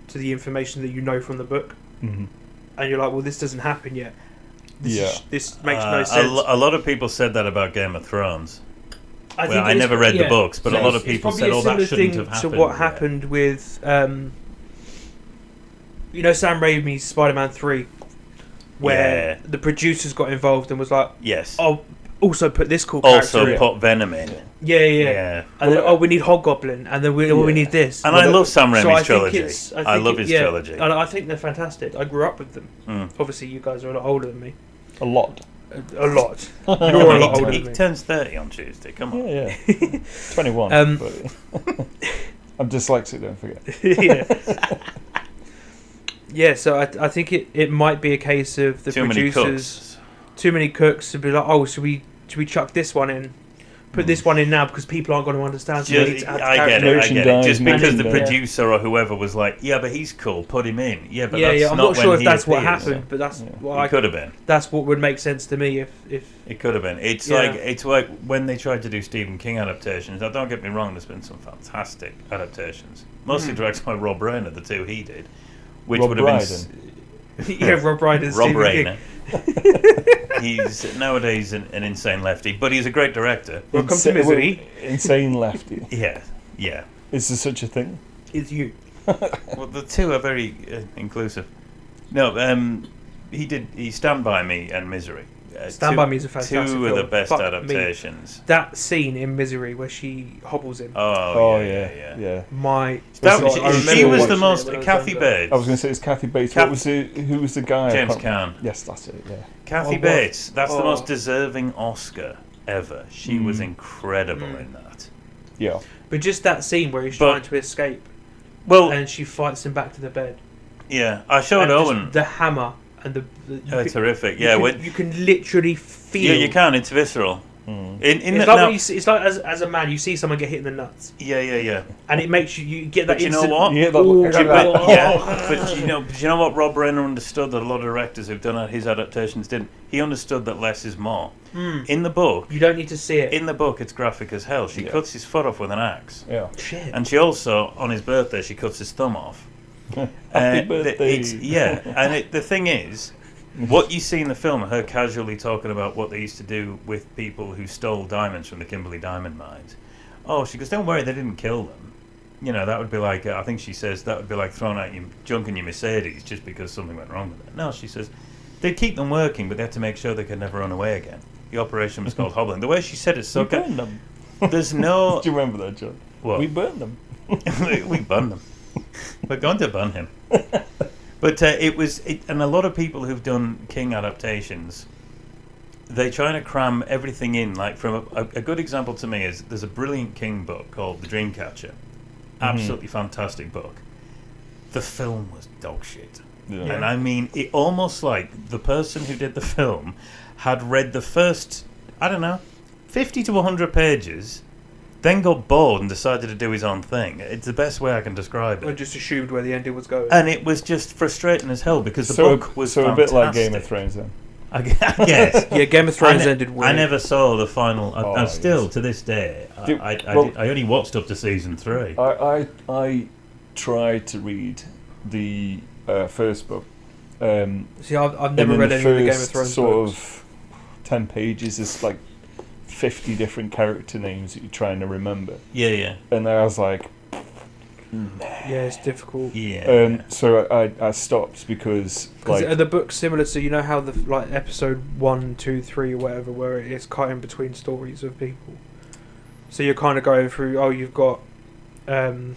to the information that you know from the book. Mm-hmm. And you're like, well, this doesn't happen yet. This makes no A sense. lot of people said that about Game of Thrones. I I never read the books, but a lot of people said, it's that probably a shouldn't similar have thing happened. to what happened with, Sam Raimi's Spider-Man 3, where the producers got involved and was like, yes. oh, also put this cool character Also in. put Venom in. Yeah. And then, we need Hobgoblin, and then we need this. And I love Sam Raimi's so trilogy. I love his trilogy. And I think they're fantastic. I grew up with them. Obviously, you guys are a lot older than me. A lot. A lot. You're a lot older He than me. turns 30 on Tuesday, come on. Yeah. 21. But I'm dyslexic, don't forget. Yeah, so I think it might be a case of the producers... Too many cooks to be like, oh, should we chuck this one in? Put this one in now because people aren't going to understand. So I get it. Just because the producer or whoever was like, yeah, but he's cool, put him in. Yeah, but that's I'm not not sure when if that's what appears. happened, but that's It could have been. That's what would make sense to me if it could have been. It's like when they tried to do Stephen King adaptations. Now, don't get me wrong, there's been some fantastic adaptations, mostly directed by Rob Reiner, the two he did, which Rob would have been Rob Reiner's Rob Stephen Reiner. King. He's nowadays an insane lefty, but he's a great director. Welcome to Misery. Insane lefty. Yeah. Is there such a thing? It's you. Well, the two are very inclusive. No, he Stand By Me and Misery. Stand By Me is a fantastic Two film. of the best Fuck adaptations. Me. That scene in Misery where she hobbles him. Oh yeah. She was the most... Kathy Bates. I was going to say it's Kathy Bates. Who was the guy? James Caan. Yes, that's it, yeah. Kathy Bates. That's the most deserving Oscar ever. She was incredible in that. Yeah. But just that scene where he's trying to escape. Well, and she fights him back to the bed. Yeah, I showed Owen. The hammer and it's horrific. You can literally feel. Yeah, you can. It's visceral. It's like when you see, it's like as a man, you see someone get hit in the nuts, yeah. and it makes you get that. But you know instant, what? Yeah, But do you know what Rob Reiner understood that a lot of directors who've done his adaptations didn't? He understood that less is more. In the book, you don't need to see it. In the book, it's graphic as hell. She cuts his foot off with an axe. Yeah. Shit. And she also, on his birthday, she cuts his thumb off. Happy birthday. The thing is, what you see in the film, her casually talking about what they used to do with people who stole diamonds from the Kimberley diamond mines. Oh, she goes, don't worry, they didn't kill them. You know, that would be like, I think she says, that would be like throwing out your junk in your Mercedes just because something went wrong with it. No, she says, they'd keep them working, but they had to make sure they could never run away again. The operation was called hobbling. The way she said it, so We burned them. there's no... Do you remember that, John? What? We burned them. we burned them. We're going to burn him. But and a lot of people who've done King adaptations, they try to cram everything in. Like from a good example to me is there's a brilliant King book called The Dreamcatcher, absolutely fantastic book. The film was dog shit, and I mean it almost like the person who did the film had read the first 50 to 100 pages. Then got bored and decided to do his own thing. It's the best way I can describe I it. just assumed where the ending was going. And it was just frustrating as hell because the book was so fantastic. a bit like Game of Thrones then. I guess. Yeah, Game of Thrones ended weird. I never saw the final. I'm still, yes. to this day, I only watched up to season 3. I tried to read the first book. See, I've never read any of the Game of Thrones sort books. of 10 pages is like 50 different character names that you're trying to remember. Yeah. And I was like, Yeah, it's difficult. Yeah. So I stopped because like Are the books similar to, you know how the like episode 1, 2, 3 or whatever, where it's cut in between stories of people? So you're kind of going through, you've got the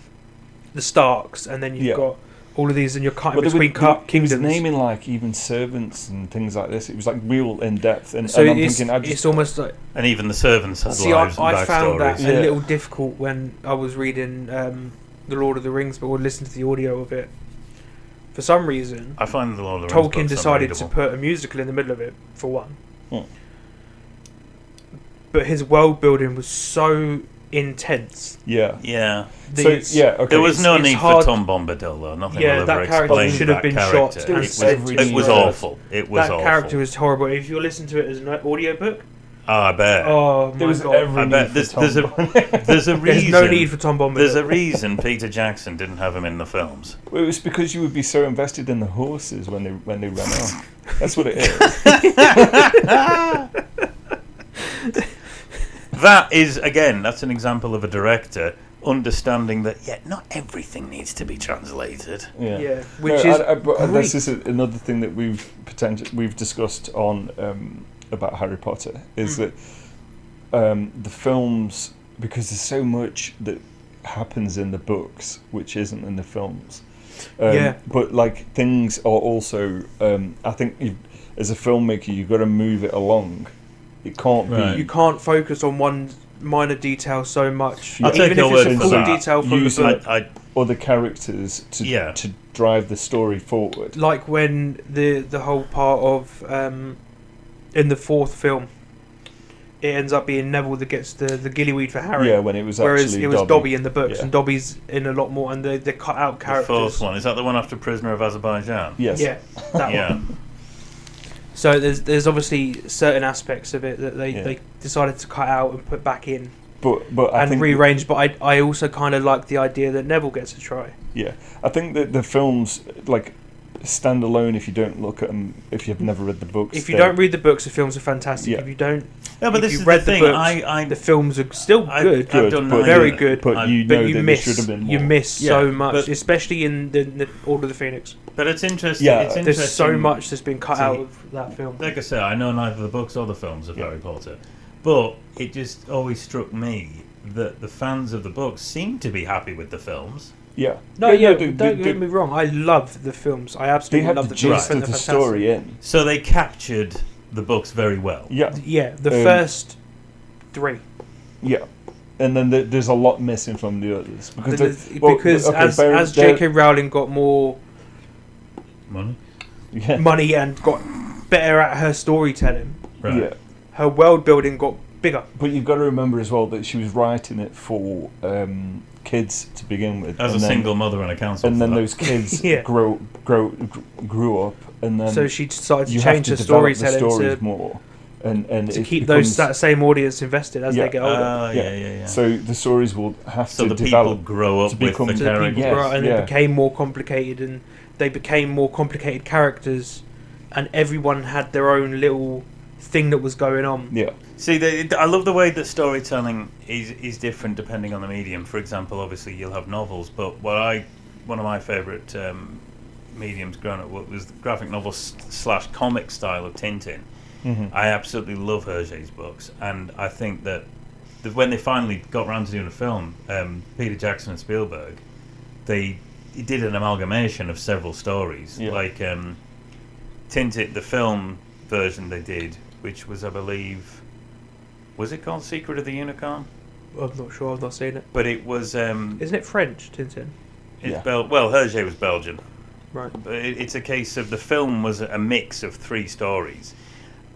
Starks, and then you've got all of these, and you're cutting between kingdoms. He was naming like even servants and things like this. It was like real in depth, and, so and I'm it's, thinking, it's almost like... And even the servants had See, lives and I found that backstories. a little difficult when I was reading The Lord of the Rings, but would listen to the audio of it. For some reason, I find the Lord of the Rings Tolkien books decided to unreadable. put a musical in the middle of it, for one. Hmm. But his world building was so intense. Yeah. Yeah. Okay. There was no it's need hard- for Tom Bombadil, though. Nothing Yeah, will that ever character explain should have that been character. shot and It was set. awful. It was That awful. character was horrible. If you listen to it as an audiobook, I bet. oh There my was god. every I bet need for there's a reason. There's no need for Tom Bombadil. There's a reason Peter Jackson didn't have him in the films. Well, it was because you would be so invested in the horses when they ran off. That's what it is. That is, again, that's an example of a director understanding that, not everything needs to be translated. Yeah, which is but great. this is another thing that we've discussed on about Harry Potter is that the films, because there's so much that happens in the books which isn't in the films. But like things are also, I think as a filmmaker you've got to move it along. It can't be. You can't focus on one minor detail so much. I'll take Even your if word it's a for full that. detail from Use the book. other characters to drive the story forward. Like when the whole part of in the fourth film, it ends up being Neville that gets the gillyweed for Harry. Yeah, when it was whereas actually it was Dobby in the books, Yeah. and Dobby's in a lot more, and they cut out The characters. fourth one, is that the one after Prisoner of Azerbaijan? Yes. Yeah, that Yeah. one. So there's obviously certain aspects of it that they decided to cut out and put back in But I and think rearrange. But I also kind of like the idea that Neville gets a try. Yeah, I think that the films like stand alone if you don't look at them. If you've never read the books, If you don't read the books, the films are fantastic. Yeah. If you don't, No, but if this you is read the thing. books, the films are still good. I've done but neither. very good, But you but know you that there should have been more. miss Yeah, so much, but- especially in the Order of the Phoenix. But it's interesting. Yeah. It's interesting. There's so much that's been cut See, out of that film. Like I said, I know neither the books or the films of Yeah. Harry Potter, but it just always struck me that the fans of the books seem to be happy with the films. Yeah. Don't they- get me wrong. I love the films. I They absolutely have love the the films. gist of the story in. So they captured the books very well. Yeah. Yeah, the Um, first 3. Yeah. And then there's a lot missing from the others Because as J.K. Rowling got more Money? Yeah. money and got better at her storytelling, Right. Yeah. her world building got bigger. But you've got to remember as well that she was writing it for kids to begin with. As a single mother and a counsel. And then for that. those kids Yeah. grew up, and then So she decided to you have change to her develop the storytelling stories to more, and to it keep becomes, that same audience invested as Yeah. they get older. Yeah. So the stories will have So to the people develop. grow up to with become- the to So the people characters. Yes, grow up and yeah. it became more complicated, and they became more complicated characters, and everyone had their own little thing that was going on. Yeah, See, I love the way that storytelling is different depending on the medium. For example, obviously you'll have novels, but one of my favourite mediums growing up was the graphic novel / comic style of Tintin. I absolutely love Hergé's books, and I think that when they finally got around to doing a film, Peter Jackson and Spielberg, they did an amalgamation of several stories. Yeah. Like Tintin, the film version they did, which was, I believe, was it called Secret of the Unicorn? I'm not sure. I've not seen it. But it was. Isn't it French, Tintin? Yeah. Well, Hergé was Belgian. Right. But it's a case of the film was a mix of 3 stories,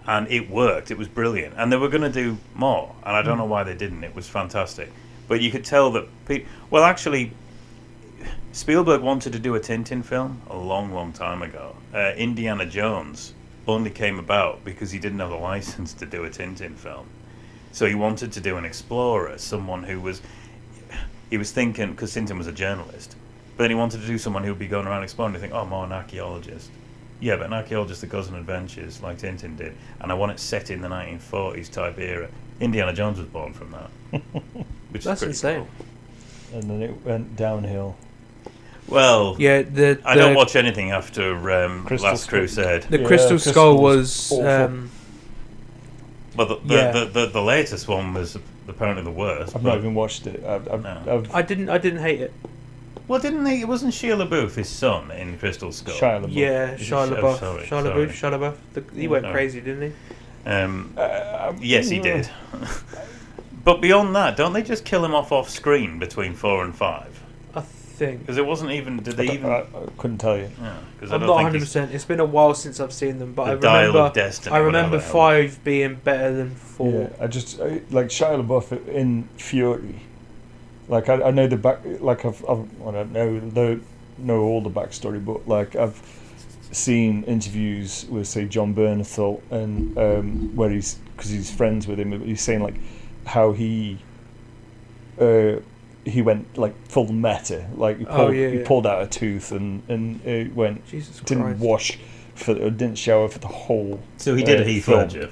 and it worked. It was brilliant, and they were going to do more, and I don't know why they didn't. It was fantastic, but you could tell that. Well, actually, Spielberg wanted to do a Tintin film a long, long time ago. Indiana Jones only came about because he didn't have the license to do a Tintin film, so he wanted to do an explorer, someone who was. He was thinking, because Tintin was a journalist, but then he wanted to do someone who would be going around exploring. You think, oh, more an archaeologist. Yeah, but an archaeologist that goes on adventures like Tintin did, and I want it set in the 1940s type era. Indiana Jones was born from that, which That's is pretty insane. cool. and then it went downhill. Well, Yeah, I don't watch anything after Crystal Last Skull. Crusade. the Yeah, Crystal Crystal Skull was was. awful. But Yeah. the latest one was apparently the worst. I've but- not even watched it. No. I didn't hate it. Well, didn't he? It wasn't Shia LaBeouf his son in Crystal Skull. Shia LaBeouf. Yeah, Is it Shia Shia- LaBeouf. sorry, Shia LaBeouf. Shia LaBeouf. He went Sorry. crazy, didn't he? Yes, he did. But beyond that, don't they just kill him off screen between 4 and 5? I think. Because it wasn't even. Did they even? I couldn't tell you. Yeah, because I I'm don't not think 100%. It's been a while since I've seen them, but The I Dial remember. of Destiny, I remember whatever. 5 being better than 4. Yeah, like Shia LaBeouf in Fury. Like I know the back. Like I don't know all the backstory, but like I've seen interviews with say John Bernthal and where because he's friends with him. He's saying like how he went like full meta. Like he pulled out a tooth and it went Jesus didn't Christ. wash didn't shower for the whole. So he did a Heath film. Ledger.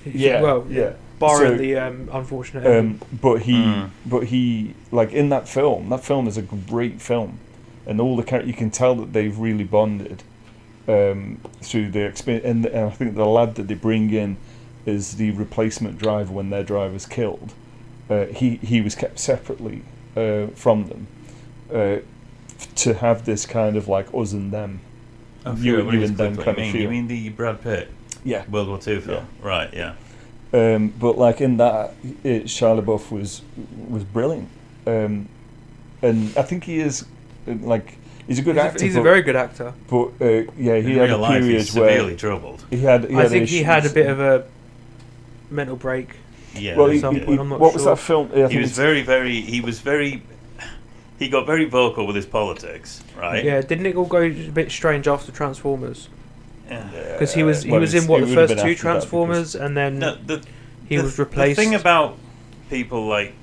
Yeah, Well, yeah. barring So- the unfortunate ending. But he like in that film is a great film, and all the you can tell that they've really bonded through the experience. And I think the lad that they bring in is the replacement driver when their driver's killed. He was kept separately from them to have this kind of like us and them, you and them kind of feel. You mean the Brad Pitt Yeah. World War II film? Yeah. Right. Yeah. But like in that, Shia LaBeouf was brilliant, and I think he is like he's a good actor. He's a very good actor. But yeah, he In had real a life, period he's where severely troubled. he had. I think he had a issues. bit of a mental break. Yeah. Well, at some point, I'm not what was sure. that film? I he think was very. He got very vocal with his politics, right? Yeah, didn't it all go a bit strange after Transformers? Yeah. Because he was in what the first 2 Transformers, and then No, he was replaced. The thing about people like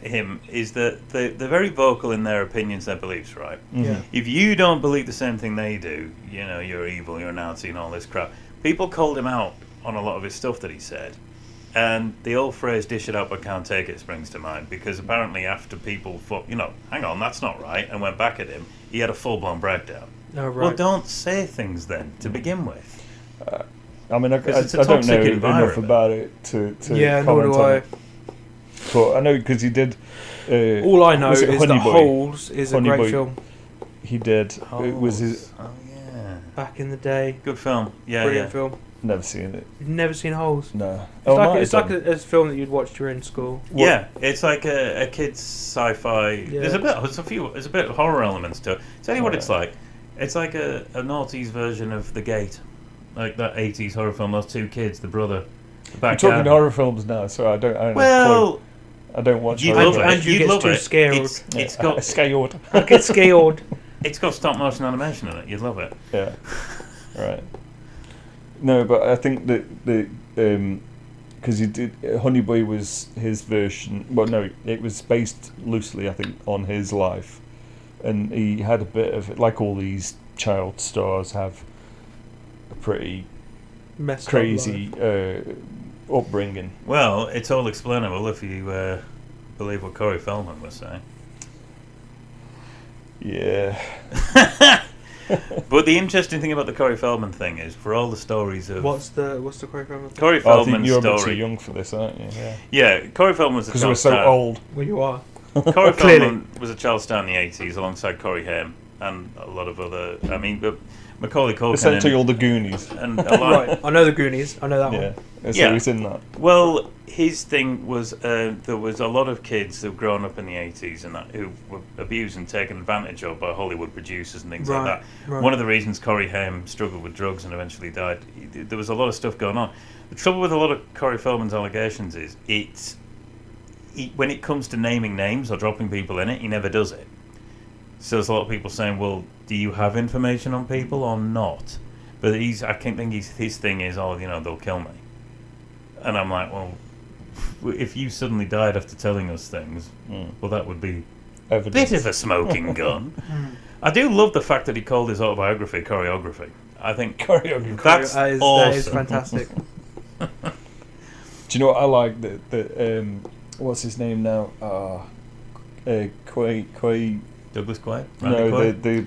him is that they're very vocal in their opinions, their beliefs, right? Yeah. If you don't believe the same thing they do, you're evil, you're a Nazi, and all this crap. People called him out on a lot of his stuff that he said. And the old phrase, dish it out but can't take it, springs to mind, because apparently after people thought, hang on, that's not right, and went back at him, he had a full-blown breakdown. Oh, right. Well, don't say things then, to begin with. I mean, I 'Cause it's a don't know toxic enough environment. about it to Yeah, nor comment do on I. it. But I know because he did. All I know was is it that Honey Boy? Holes is a Honey great Boy. film. He did. It was his. Oh, yeah. Back in the day, Good film. Yeah, brilliant yeah. film. Never seen it. You've never seen Holes? No. It's like a film that you'd watch during school. Yeah, it's like a kid's sci-fi. Yeah. There's a bit of horror elements to it. Tell you what Right. it's like. It's like a noughties version of The Gate, like that 80s horror film. Those 2 kids, the brother We're talking horror films now, so I don't. Well, I don't watch. you'd horror love films. it. Andrew You'd gets love too it. scared. It's got scared. I get scared. It's got stop motion animation in it. You'd love it. Yeah. Right. No, but I think that because he did Honey Boy was his version. Well, no, it was based loosely, I think, on his life, and he had a bit of it, like all these child stars have a pretty Messed crazy upbringing. Well, it's all explainable if you believe what Corey Feldman was saying. Yeah. But the interesting thing about the Corey Feldman thing is, for all the stories of What's the Corey Feldman? Corey I think Feldman's you're a bit too story, young for this, aren't you? Yeah. yeah, Corey Feldman was a Because child we're so star. old. Well, you are. Corey Clearly. Feldman was a child star in the 80s alongside Corey Haim and a lot of other. I mean, but Macaulay Culkin Essentially, all the Goonies. and a lot. Right. I know the Goonies. I know that Yeah. one. So Yeah. he's in that. Well, his thing was there was a lot of kids that were growing up in the 80s and that who were abused and taken advantage of by Hollywood producers and things like Right, that. right. One of the reasons Corey Haim struggled with drugs and eventually died, there was a lot of stuff going on. The trouble with a lot of Corey Feldman's allegations is when it comes to naming names or dropping people in it, he never does it. So there's a lot of people saying, well, do you have information on people or not? But I can't think his thing is, they'll kill me. And I'm like, well, if you suddenly died after telling us things, well, that would be Evidence. bit of a smoking gun. I do love the fact that he called his autobiography choreography. I think Choreography. that's that is awesome. fantastic. Do you know what I like? What's his name now? Quay. Douglas Quaid? No, Quaid? the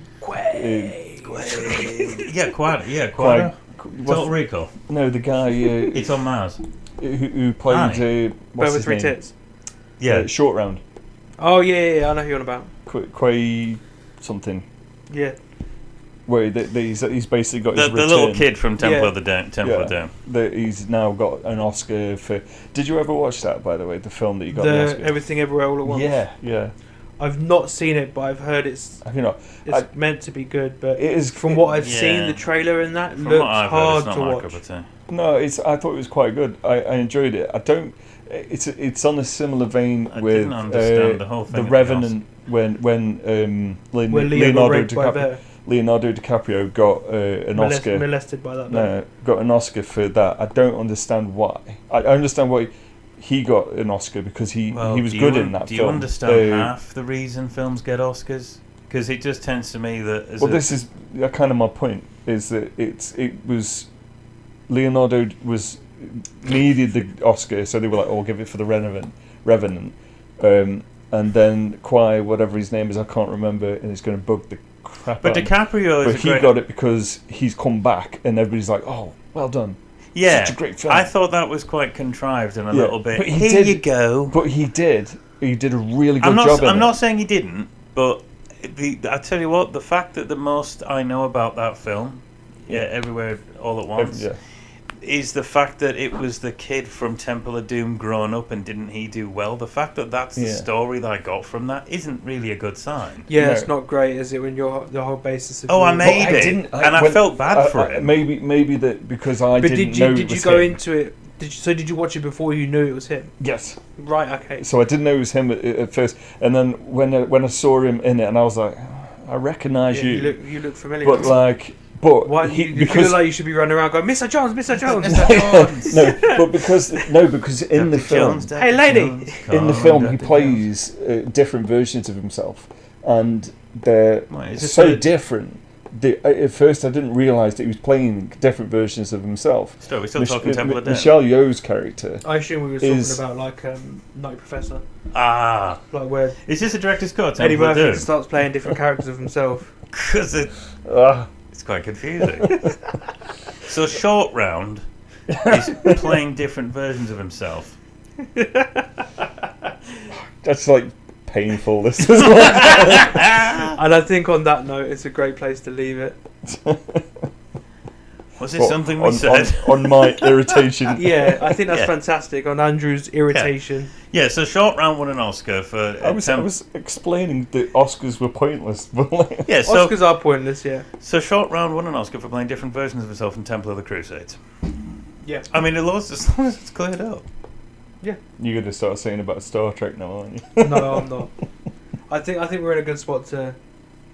Yeah, Quaid. Yeah, Quay. Quaid. Total Recall. No, the guy It's on Mars. who played Bear what's with his three name? tits. Yeah. Short Round. Oh yeah, I know who you're on about. Quay something. Yeah. Where he's basically got The his return. little kid from Temple Yeah. of the Down. Temple of Doom. He's now got an Oscar for. Did you ever watch that, by the way? The film that you got the Oscar. Everything Everywhere All at Once. Yeah. I've not seen it, but I've heard it's Have you not? meant to be good. But It is from what I've Yeah. seen, the trailer in that From looks what I've heard, hard it's not to my watch. cup of tea. No, I thought it was quite good. I enjoyed it. I don't. It's on a similar vein I with didn't understand the whole thing The at the Revenant when Where Leo got raped by a bear. Leonardo DiCaprio got an Oscar. Molested by that bear. No, got an Oscar for that. I don't understand why. I understand why he got an Oscar because he was good in that film. Do film. you understand half the reason films get Oscars? Because it just tends to me that... This is kind of my point, is that it was... Leonardo needed the Oscar, so they were like, oh, we'll give it for the Revenant. And then Quay, whatever his name is, I can't remember, and it's going to bug the crap But out of me. DiCaprio is But he got it because he's come back, and everybody's like, oh, well done. Yeah, Such a great film. I thought that was quite contrived and a Yeah, little bit. but he Here did- you go. But he did a really good I'm job in it. not saying he didn't, but I tell you what, the fact that the most I know about that film, Everywhere All at Once, is the fact that it was the kid from Temple of Doom growing up and didn't he do well. The fact that that's the story that I got from that isn't really a good sign. Yeah, No. it's not great, is it? When the whole basis of. Oh, I your- made But I it, didn't- and I felt bad for him. Maybe that because I But didn't did know you it did you was go him. into it? Did you watch it before you knew it was him? Yes. Right. Okay. So I didn't know it was him at first, and then when I saw him in it, and I was like, I recognise Yeah, you. you look familiar. But you feel like you should be running around going, Mr. Jones, Mr. Jones. because in the Dr. film, Jones, Dr. Hey, lady! Jones, in the come film, on, he Dr. plays different versions of himself, and they're Wait, is this so a- different. At first, I didn't realise that he was playing different versions of himself. Still, we're still talking Temple of Doom. Michelle Yeoh's character. I assume we were talking about like Night Professor, Ah, like where is this a director's cut? Eddie Temple of Murphy Doom? starts playing different characters of himself. Because Ah. it's quite confusing. So Short Round is playing different versions of himself. That's like painful. This is like, And I think on that note, it's a great place to leave it. Was it something we said? on my irritation? Yeah, I think that's Yeah. fantastic on Andrew's irritation. Yeah, so Short Round won an Oscar for... I was explaining that Oscars were pointless. But like, Yeah, so, Oscars are pointless, yeah. so Short Round won an Oscar for playing different versions of himself in Temple of the Crusades. Yeah. I mean, as long as it's cleared up. You're going to start saying about Star Trek now, aren't you? No, I'm not. I think we're in a good spot to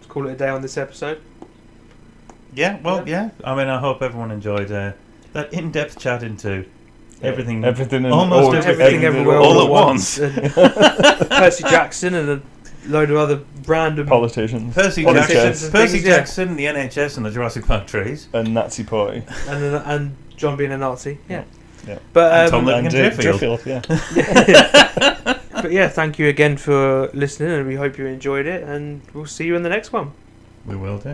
call it a day on this episode. Yeah, well, yeah. I mean, I hope everyone enjoyed that in-depth chat into everything. Everything and almost everything everywhere all at once. And Percy Jackson and a load of other random politicians. Percy Politicians and Jackson, things, yeah. the NHS, and the Jurassic Park trees. And Nazi party. and John being a Nazi. Yeah. Yeah. But And Tom living And in Driffield. Driffield, yeah. but yeah, thank you again for listening, and we hope you enjoyed it, and we'll see you in the next one. We will do.